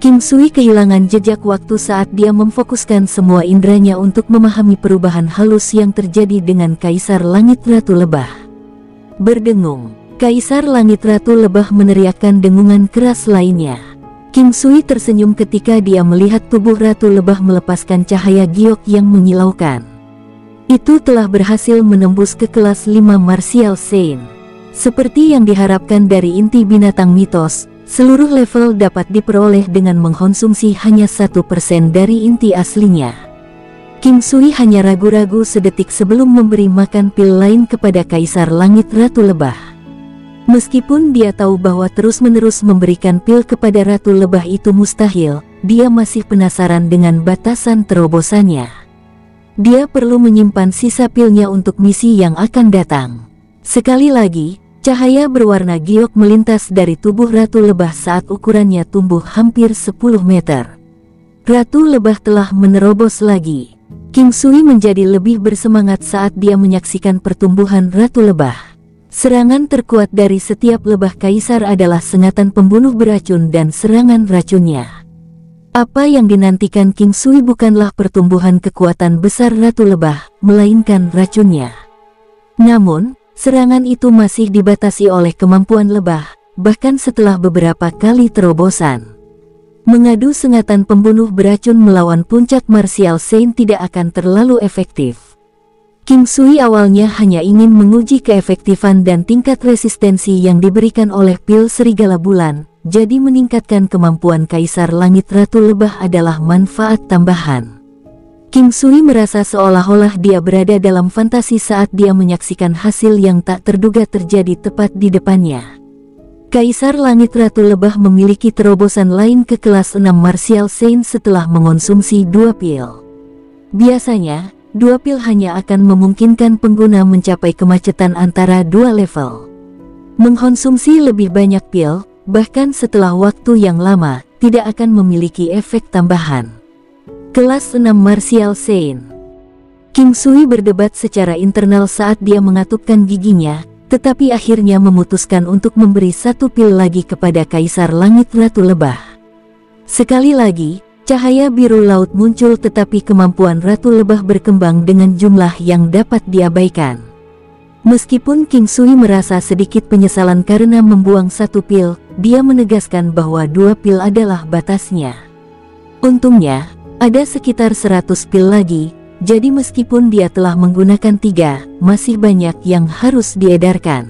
King Sui kehilangan jejak waktu saat dia memfokuskan semua inderanya untuk memahami perubahan halus yang terjadi dengan Kaisar Langit Ratu Lebah. Berdengung, Kaisar Langit Ratu Lebah meneriakkan dengungan keras lainnya. King Sui tersenyum ketika dia melihat tubuh Ratu Lebah melepaskan cahaya giok yang menyilaukan. Itu telah berhasil menembus ke kelas 5 Martial Saint. Seperti yang diharapkan dari inti binatang mitos, seluruh level dapat diperoleh dengan mengkonsumsi hanya 1% dari inti aslinya. King Sui hanya ragu-ragu sedetik sebelum memberi makan pil lain kepada Kaisar Langit Ratu Lebah. Meskipun dia tahu bahwa terus-menerus memberikan pil kepada Ratu Lebah itu mustahil, dia masih penasaran dengan batasan terobosannya. Dia perlu menyimpan sisa pilnya untuk misi yang akan datang. Sekali lagi, cahaya berwarna giok melintas dari tubuh Ratu Lebah saat ukurannya tumbuh hampir 10 meter. Ratu Lebah telah menerobos lagi. King Sui menjadi lebih bersemangat saat dia menyaksikan pertumbuhan Ratu Lebah. Serangan terkuat dari setiap lebah kaisar adalah sengatan pembunuh beracun dan serangan racunnya. Apa yang dinantikan King Sui bukanlah pertumbuhan kekuatan besar Ratu Lebah, melainkan racunnya. Namun, serangan itu masih dibatasi oleh kemampuan lebah, bahkan setelah beberapa kali terobosan. Mengadu sengatan pembunuh beracun melawan puncak Martial Saint tidak akan terlalu efektif. King Sui awalnya hanya ingin menguji keefektifan dan tingkat resistensi yang diberikan oleh pil Serigala Bulan, jadi meningkatkan kemampuan Kaisar Langit Ratu Lebah adalah manfaat tambahan. King Sui merasa seolah-olah dia berada dalam fantasi saat dia menyaksikan hasil yang tak terduga terjadi tepat di depannya. Kaisar Langit Ratu Lebah memiliki terobosan lain ke kelas 6 Martial Saint setelah mengonsumsi 2 pil. Biasanya, 2 pil hanya akan memungkinkan pengguna mencapai kemacetan antara 2 level. Mengkonsumsi lebih banyak pil, bahkan setelah waktu yang lama, tidak akan memiliki efek tambahan. Kelas 6 Martial Saint. King Sui berdebat secara internal saat dia mengatupkan giginya, tetapi akhirnya memutuskan untuk memberi 1 pil lagi kepada Kaisar Langit Ratu Lebah. Sekali lagi, cahaya biru laut muncul tetapi kemampuan Ratu Lebah berkembang dengan jumlah yang dapat diabaikan. Meskipun King Sui merasa sedikit penyesalan karena membuang 1 pil, dia menegaskan bahwa 2 pil adalah batasnya. Untungnya, ada sekitar 100 pil lagi, jadi meskipun dia telah menggunakan 3, masih banyak yang harus diedarkan.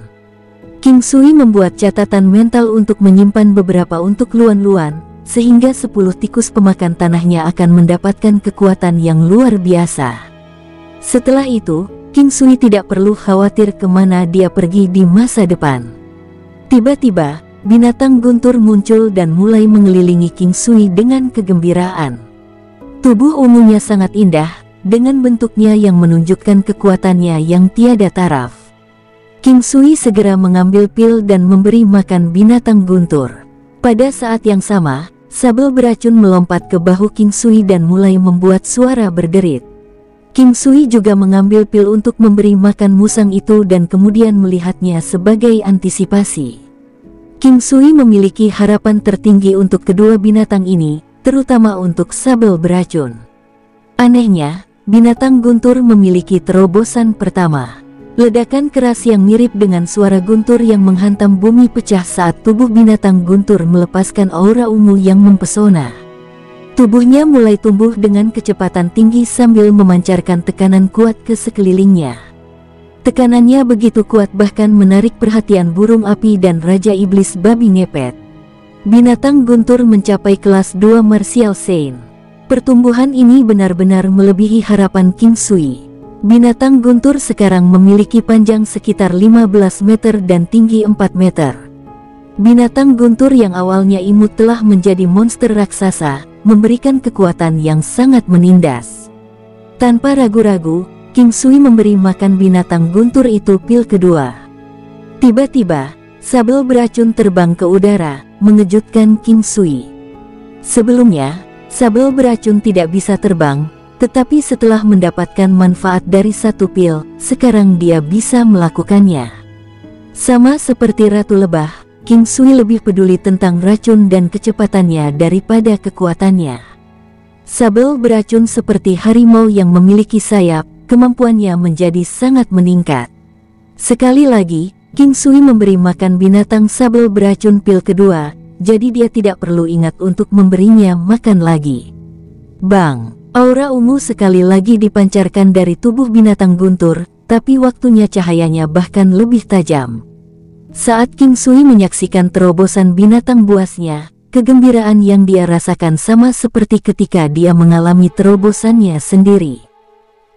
King Sui membuat catatan mental untuk menyimpan beberapa untuk luan-luan, sehingga 10 tikus pemakan tanahnya akan mendapatkan kekuatan yang luar biasa. Setelah itu, King Sui tidak perlu khawatir kemana dia pergi di masa depan. Tiba-tiba, binatang guntur muncul dan mulai mengelilingi King Sui dengan kegembiraan. Tubuh ungunya sangat indah, dengan bentuknya yang menunjukkan kekuatannya yang tiada taraf. King Sui segera mengambil pil dan memberi makan binatang guntur. Pada saat yang sama, sabel beracun melompat ke bahu King Sui dan mulai membuat suara berderit. King Sui juga mengambil pil untuk memberi makan musang itu dan kemudian melihatnya sebagai antisipasi. King Sui memiliki harapan tertinggi untuk kedua binatang ini, terutama untuk sabel beracun. Anehnya, binatang guntur memiliki terobosan pertama. Ledakan keras yang mirip dengan suara guntur yang menghantam bumi pecah saat tubuh binatang guntur melepaskan aura ungu yang mempesona. Tubuhnya mulai tumbuh dengan kecepatan tinggi sambil memancarkan tekanan kuat ke sekelilingnya. Tekanannya begitu kuat bahkan menarik perhatian burung api dan Raja Iblis Babi Ngepet. Binatang guntur mencapai kelas 2 Martial Saint. Pertumbuhan ini benar-benar melebihi harapan King Sui. Binatang guntur sekarang memiliki panjang sekitar 15 meter dan tinggi 4 meter. Binatang guntur yang awalnya imut telah menjadi monster raksasa, memberikan kekuatan yang sangat menindas. Tanpa ragu-ragu, King Sui memberi makan binatang guntur itu pil kedua. Tiba-tiba, sabel beracun terbang ke udara, mengejutkan King Sui. Sebelumnya, sabel beracun tidak bisa terbang, tetapi setelah mendapatkan manfaat dari 1 pil, sekarang dia bisa melakukannya. Sama seperti Ratu Lebah, King Sui lebih peduli tentang racun dan kecepatannya daripada kekuatannya. Sabel beracun seperti harimau yang memiliki sayap, kemampuannya menjadi sangat meningkat. Sekali lagi, King Sui memberi makan binatang sabel beracun pil kedua, jadi dia tidak perlu ingat untuk memberinya makan lagi. Bang! Aura ungu sekali lagi dipancarkan dari tubuh binatang guntur, tapi waktunya cahayanya bahkan lebih tajam. Saat King Sui menyaksikan terobosan binatang buasnya, kegembiraan yang dia rasakan sama seperti ketika dia mengalami terobosannya sendiri.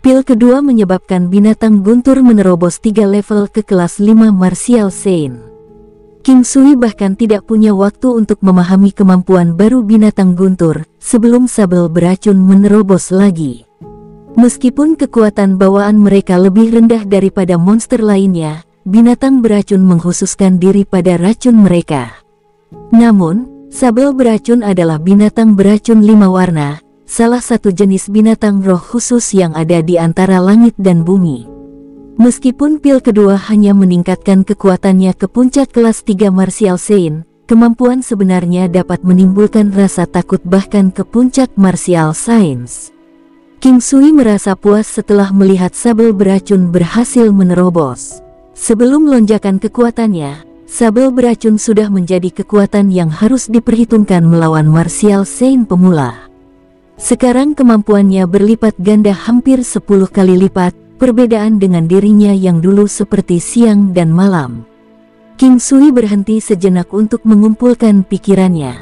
Pil kedua menyebabkan binatang guntur menerobos 3 level ke kelas 5 Martial Saint. King Sui bahkan tidak punya waktu untuk memahami kemampuan baru binatang guntur, sebelum sabel beracun menerobos lagi. Meskipun kekuatan bawaan mereka lebih rendah daripada monster lainnya, binatang beracun mengkhususkan diri pada racun mereka. Namun, sabel beracun adalah binatang beracun 5 warna, salah satu jenis binatang roh khusus yang ada di antara langit dan bumi. Meskipun pil kedua hanya meningkatkan kekuatannya ke puncak kelas 3 Martial Saint, kemampuan sebenarnya dapat menimbulkan rasa takut bahkan ke puncak Martial Science. King Sui merasa puas setelah melihat sabel beracun berhasil menerobos. Sebelum lonjakan kekuatannya, sabel beracun sudah menjadi kekuatan yang harus diperhitungkan melawan Martial Saint pemula. Sekarang kemampuannya berlipat ganda hampir 10 kali lipat, perbedaan dengan dirinya yang dulu seperti siang dan malam. King Sui berhenti sejenak untuk mengumpulkan pikirannya.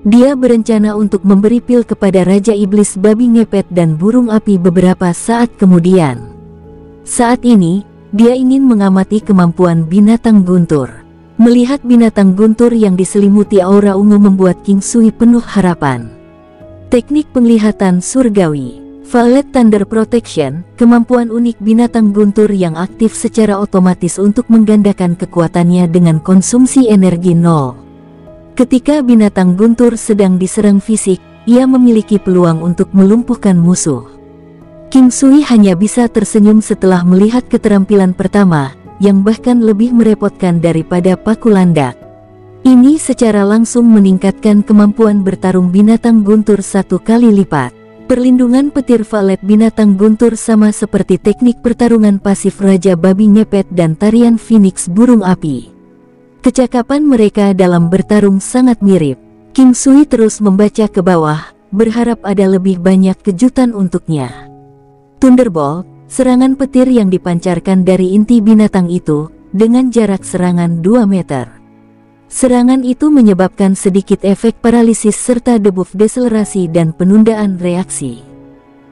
Dia berencana untuk memberi pil kepada Raja Iblis Babi Ngepet dan Burung Api beberapa saat kemudian. Saat ini, dia ingin mengamati kemampuan binatang guntur. Melihat binatang guntur yang diselimuti aura ungu membuat King Sui penuh harapan. Teknik penglihatan surgawi. Violet Thunder Protection, kemampuan unik binatang guntur yang aktif secara otomatis untuk menggandakan kekuatannya dengan konsumsi energi 0. Ketika binatang guntur sedang diserang fisik, ia memiliki peluang untuk melumpuhkan musuh. King Sui hanya bisa tersenyum setelah melihat keterampilan pertama, yang bahkan lebih merepotkan daripada paku landak. Ini secara langsung meningkatkan kemampuan bertarung binatang guntur 1 kali lipat. Perlindungan petir Violet binatang guntur sama seperti teknik pertarungan pasif Raja Babi Ngepet dan tarian Phoenix Burung Api. Kecakapan mereka dalam bertarung sangat mirip. King Sui terus membaca ke bawah, berharap ada lebih banyak kejutan untuknya. Thunderbolt, serangan petir yang dipancarkan dari inti binatang itu, dengan jarak serangan 2 meter. Serangan itu menyebabkan sedikit efek paralisis serta debuff deselerasi dan penundaan reaksi.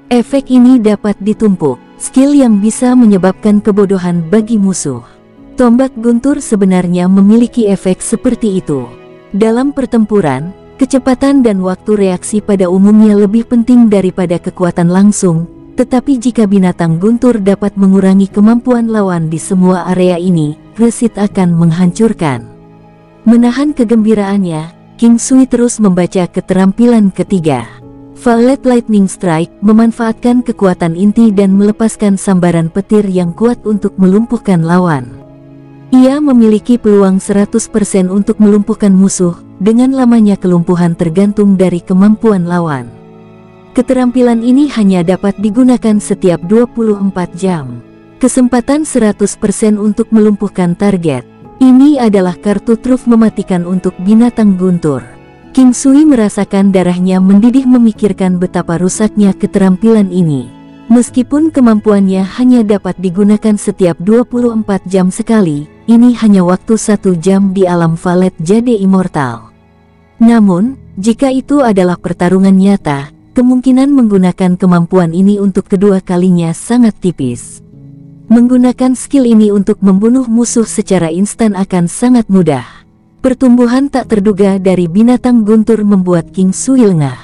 Efek ini dapat ditumpuk, skill yang bisa menyebabkan kebodohan bagi musuh. Tombak guntur sebenarnya memiliki efek seperti itu. Dalam pertempuran, kecepatan dan waktu reaksi pada umumnya lebih penting daripada kekuatan langsung, tetapi jika binatang guntur dapat mengurangi kemampuan lawan di semua area ini, Resit akan menghancurkan. Menahan kegembiraannya, King Sui terus membaca keterampilan ketiga. Violet Lightning Strike memanfaatkan kekuatan inti dan melepaskan sambaran petir yang kuat untuk melumpuhkan lawan. Ia memiliki peluang 100% untuk melumpuhkan musuh, dengan lamanya kelumpuhan tergantung dari kemampuan lawan. Keterampilan ini hanya dapat digunakan setiap 24 jam. Kesempatan 100% untuk melumpuhkan target. Ini adalah kartu truf mematikan untuk binatang guntur. King Sui merasakan darahnya mendidih memikirkan betapa rusaknya keterampilan ini. Meskipun kemampuannya hanya dapat digunakan setiap 24 jam sekali, ini hanya waktu 1 jam di alam Violet Jade Immortal. Namun, jika itu adalah pertarungan nyata, kemungkinan menggunakan kemampuan ini untuk kedua kalinya sangat tipis. Menggunakan skill ini untuk membunuh musuh secara instan akan sangat mudah. Pertumbuhan tak terduga dari binatang guntur membuat King Sui lengah.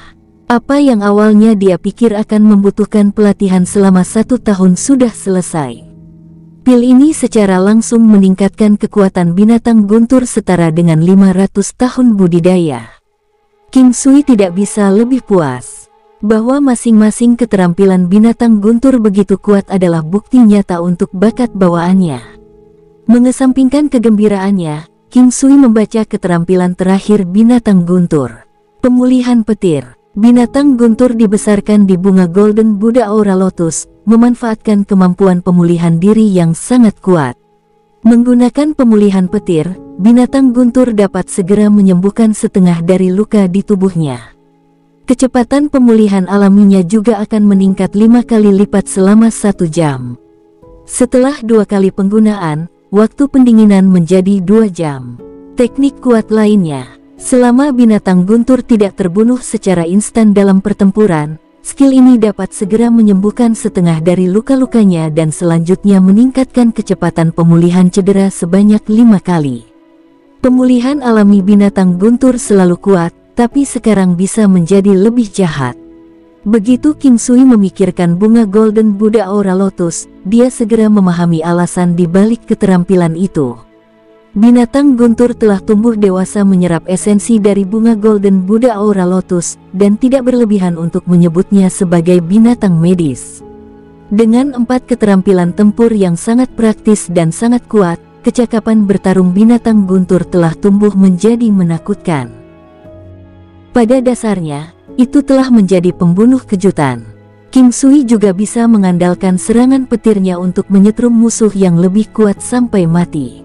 Apa yang awalnya dia pikir akan membutuhkan pelatihan selama 1 tahun sudah selesai. Pil ini secara langsung meningkatkan kekuatan binatang guntur setara dengan 500 tahun budidaya. King Sui tidak bisa lebih puas. Bahwa masing-masing keterampilan binatang guntur begitu kuat adalah bukti nyata untuk bakat bawaannya. Mengesampingkan kegembiraannya, King Sui membaca keterampilan terakhir binatang guntur. Pemulihan petir. Binatang guntur dibesarkan di bunga Golden Buddha Aura Lotus, memanfaatkan kemampuan pemulihan diri yang sangat kuat. Menggunakan pemulihan petir, binatang guntur dapat segera menyembuhkan setengah dari luka di tubuhnya. Kecepatan pemulihan alaminya juga akan meningkat 5 kali lipat selama 1 jam. Setelah 2 kali penggunaan, waktu pendinginan menjadi 2 jam. Teknik kuat lainnya. Selama binatang guntur tidak terbunuh secara instan dalam pertempuran, skill ini dapat segera menyembuhkan setengah dari luka-lukanya dan selanjutnya meningkatkan kecepatan pemulihan cedera sebanyak 5 kali. Pemulihan alami binatang guntur selalu kuat, tapi sekarang bisa menjadi lebih jahat. Begitu King Sui memikirkan bunga Golden Buddha Aura Lotus, dia segera memahami alasan di balik keterampilan itu. Binatang guntur telah tumbuh dewasa menyerap esensi dari bunga Golden Buddha Aura Lotus, dan tidak berlebihan untuk menyebutnya sebagai binatang medis. Dengan 4 keterampilan tempur yang sangat praktis dan sangat kuat, kecakapan bertarung binatang guntur telah tumbuh menjadi menakutkan. Pada dasarnya, itu telah menjadi pembunuh kejutan. King Sui juga bisa mengandalkan serangan petirnya untuk menyetrum musuh yang lebih kuat sampai mati.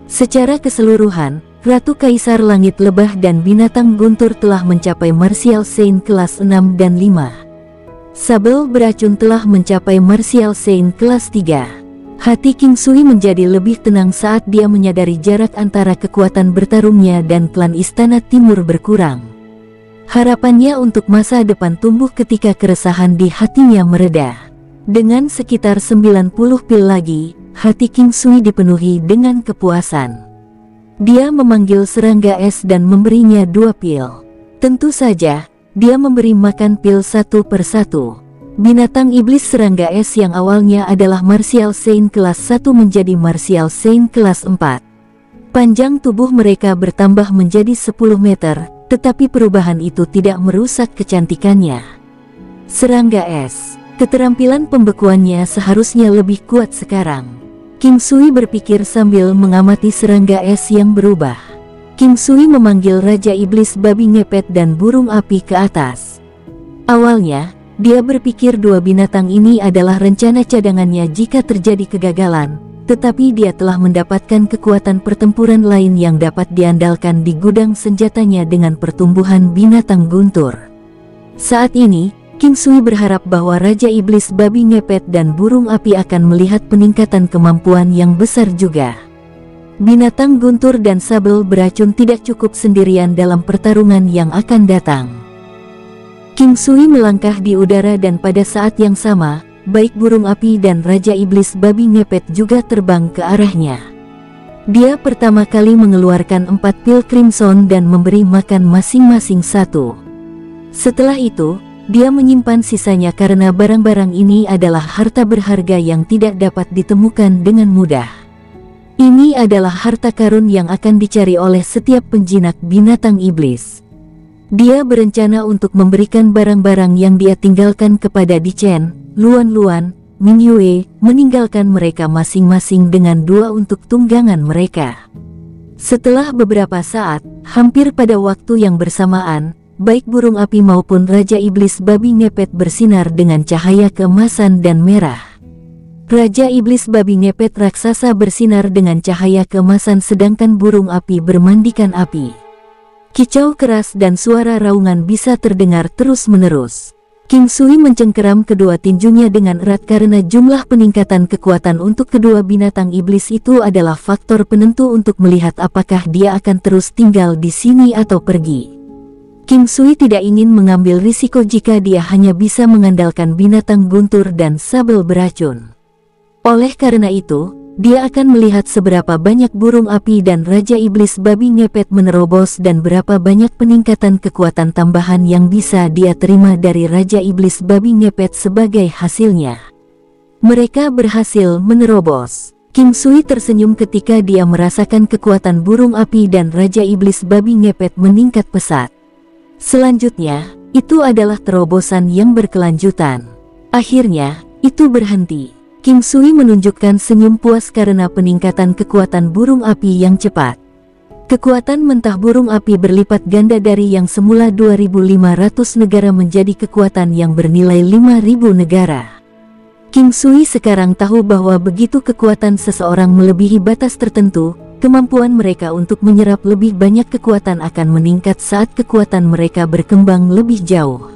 Secara keseluruhan, Ratu Kaisar Langit Lebah dan binatang guntur telah mencapai Martial Saint kelas 6 dan 5. Sabel beracun telah mencapai Martial Saint kelas 3. Hati King Sui menjadi lebih tenang saat dia menyadari jarak antara kekuatan bertarungnya dan klan Istana Timur berkurang. Harapannya untuk masa depan tumbuh ketika keresahan di hatinya mereda. Dengan sekitar 90 pil lagi, hati King Sui dipenuhi dengan kepuasan. Dia memanggil serangga es dan memberinya 2 pil. Tentu saja, dia memberi makan pil satu persatu. Binatang iblis serangga es yang awalnya adalah Martial Saint kelas 1 menjadi Martial Saint kelas 4. Panjang tubuh mereka bertambah menjadi 10 meter, tetapi perubahan itu tidak merusak kecantikannya. Serangga es. Keterampilan pembekuannya seharusnya lebih kuat sekarang. King Sui berpikir sambil mengamati serangga es yang berubah. King Sui memanggil Raja Iblis Babi Ngepet dan Burung Api ke atas. Awalnya, dia berpikir 2 binatang ini adalah rencana cadangannya jika terjadi kegagalan, tetapi dia telah mendapatkan kekuatan pertempuran lain yang dapat diandalkan di gudang senjatanya dengan pertumbuhan binatang guntur. Saat ini, King Sui berharap bahwa Raja Iblis Babi Ngepet dan Burung Api akan melihat peningkatan kemampuan yang besar juga. Binatang guntur dan sabel beracun tidak cukup sendirian dalam pertarungan yang akan datang. King Sui melangkah di udara dan pada saat yang sama, baik Burung Api dan Raja Iblis Babi Ngepet juga terbang ke arahnya. Dia pertama kali mengeluarkan 4 pil Crimson dan memberi makan masing-masing 1. Setelah itu, dia menyimpan sisanya karena barang-barang ini adalah harta berharga yang tidak dapat ditemukan dengan mudah. Ini adalah harta karun yang akan dicari oleh setiap penjinak binatang iblis. Dia berencana untuk memberikan barang-barang yang dia tinggalkan kepada Di Chen, Luan Luan, Ming Yue, meninggalkan mereka masing-masing dengan 2 untuk tunggangan mereka. Setelah beberapa saat, hampir pada waktu yang bersamaan, baik Burung Api maupun Raja Iblis Babi Ngepet bersinar dengan cahaya keemasan dan merah. Raja Iblis Babi Ngepet raksasa bersinar dengan cahaya keemasan sedangkan Burung Api bermandikan api. Kicau keras dan suara raungan bisa terdengar terus-menerus. King Sui mencengkeram kedua tinjunya dengan erat karena jumlah peningkatan kekuatan untuk kedua binatang iblis itu adalah faktor penentu untuk melihat apakah dia akan terus tinggal di sini atau pergi. King Sui tidak ingin mengambil risiko jika dia hanya bisa mengandalkan binatang guntur dan sabel beracun. Oleh karena itu, dia akan melihat seberapa banyak Burung Api dan Raja Iblis Babi Ngepet menerobos dan berapa banyak peningkatan kekuatan tambahan yang bisa dia terima dari Raja Iblis Babi Ngepet sebagai hasilnya. Mereka berhasil menerobos. King Sui tersenyum ketika dia merasakan kekuatan Burung Api dan Raja Iblis Babi Ngepet meningkat pesat. Selanjutnya, itu adalah terobosan yang berkelanjutan. Akhirnya, itu berhenti. King Sui menunjukkan senyum puas karena peningkatan kekuatan Burung Api yang cepat. Kekuatan mentah burung api berlipat ganda dari yang semula 2.500 negara menjadi kekuatan yang bernilai 5.000 negara. King Sui sekarang tahu bahwa begitu kekuatan seseorang melebihi batas tertentu, kemampuan mereka untuk menyerap lebih banyak kekuatan akan meningkat saat kekuatan mereka berkembang lebih jauh.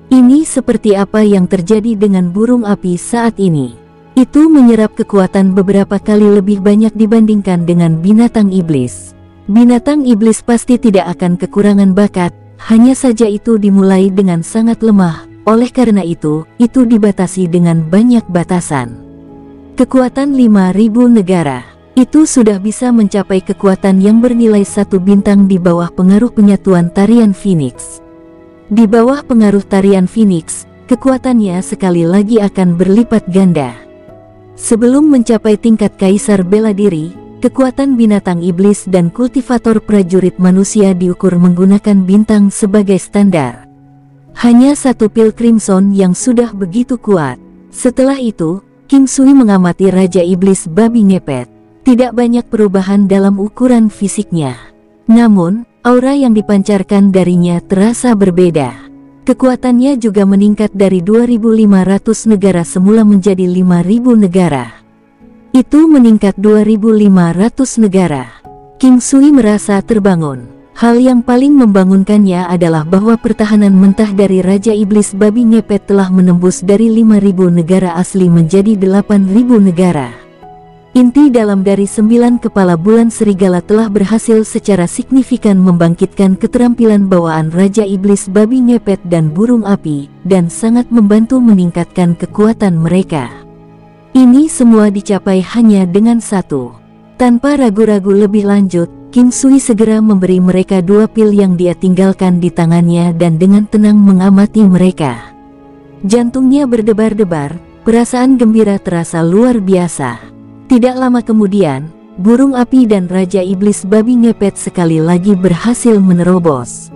Ini seperti apa yang terjadi dengan burung api saat ini. Itu menyerap kekuatan beberapa kali lebih banyak dibandingkan dengan binatang iblis. Binatang iblis pasti tidak akan kekurangan bakat, hanya saja itu dimulai dengan sangat lemah, oleh karena itu dibatasi dengan banyak batasan. Kekuatan 5.000 negara, itu sudah bisa mencapai kekuatan yang bernilai 1 bintang di bawah pengaruh penyatuan tarian Phoenix. Di bawah pengaruh tarian Phoenix, kekuatannya sekali lagi akan berlipat ganda. Sebelum mencapai tingkat kaisar bela diri, kekuatan binatang iblis dan kultivator prajurit manusia diukur menggunakan bintang sebagai standar. Hanya 1 pil crimson yang sudah begitu kuat. Setelah itu, King Sui mengamati Raja Iblis Babi Ngepet. Tidak banyak perubahan dalam ukuran fisiknya. Namun, aura yang dipancarkan darinya terasa berbeda. Kekuatannya juga meningkat dari 2.500 negara semula menjadi 5.000 negara. Itu meningkat 2.500 negara. King Sui merasa terbangun. Hal yang paling membangunkannya adalah bahwa pertahanan mentah dari Raja Iblis Babi Ngepet telah menembus dari 5.000 negara asli menjadi 8.000 negara. Inti dalam dari 9 kepala bulan serigala telah berhasil secara signifikan membangkitkan keterampilan bawaan Raja Iblis Babi Ngepet dan burung api, dan sangat membantu meningkatkan kekuatan mereka. Ini semua dicapai hanya dengan 1. Tanpa ragu-ragu lebih lanjut, King Sui segera memberi mereka 2 pil yang dia tinggalkan di tangannya dan dengan tenang mengamati mereka. Jantungnya berdebar-debar, perasaan gembira terasa luar biasa. Tidak lama kemudian, burung api dan Raja Iblis Babi Ngepet sekali lagi berhasil menerobos.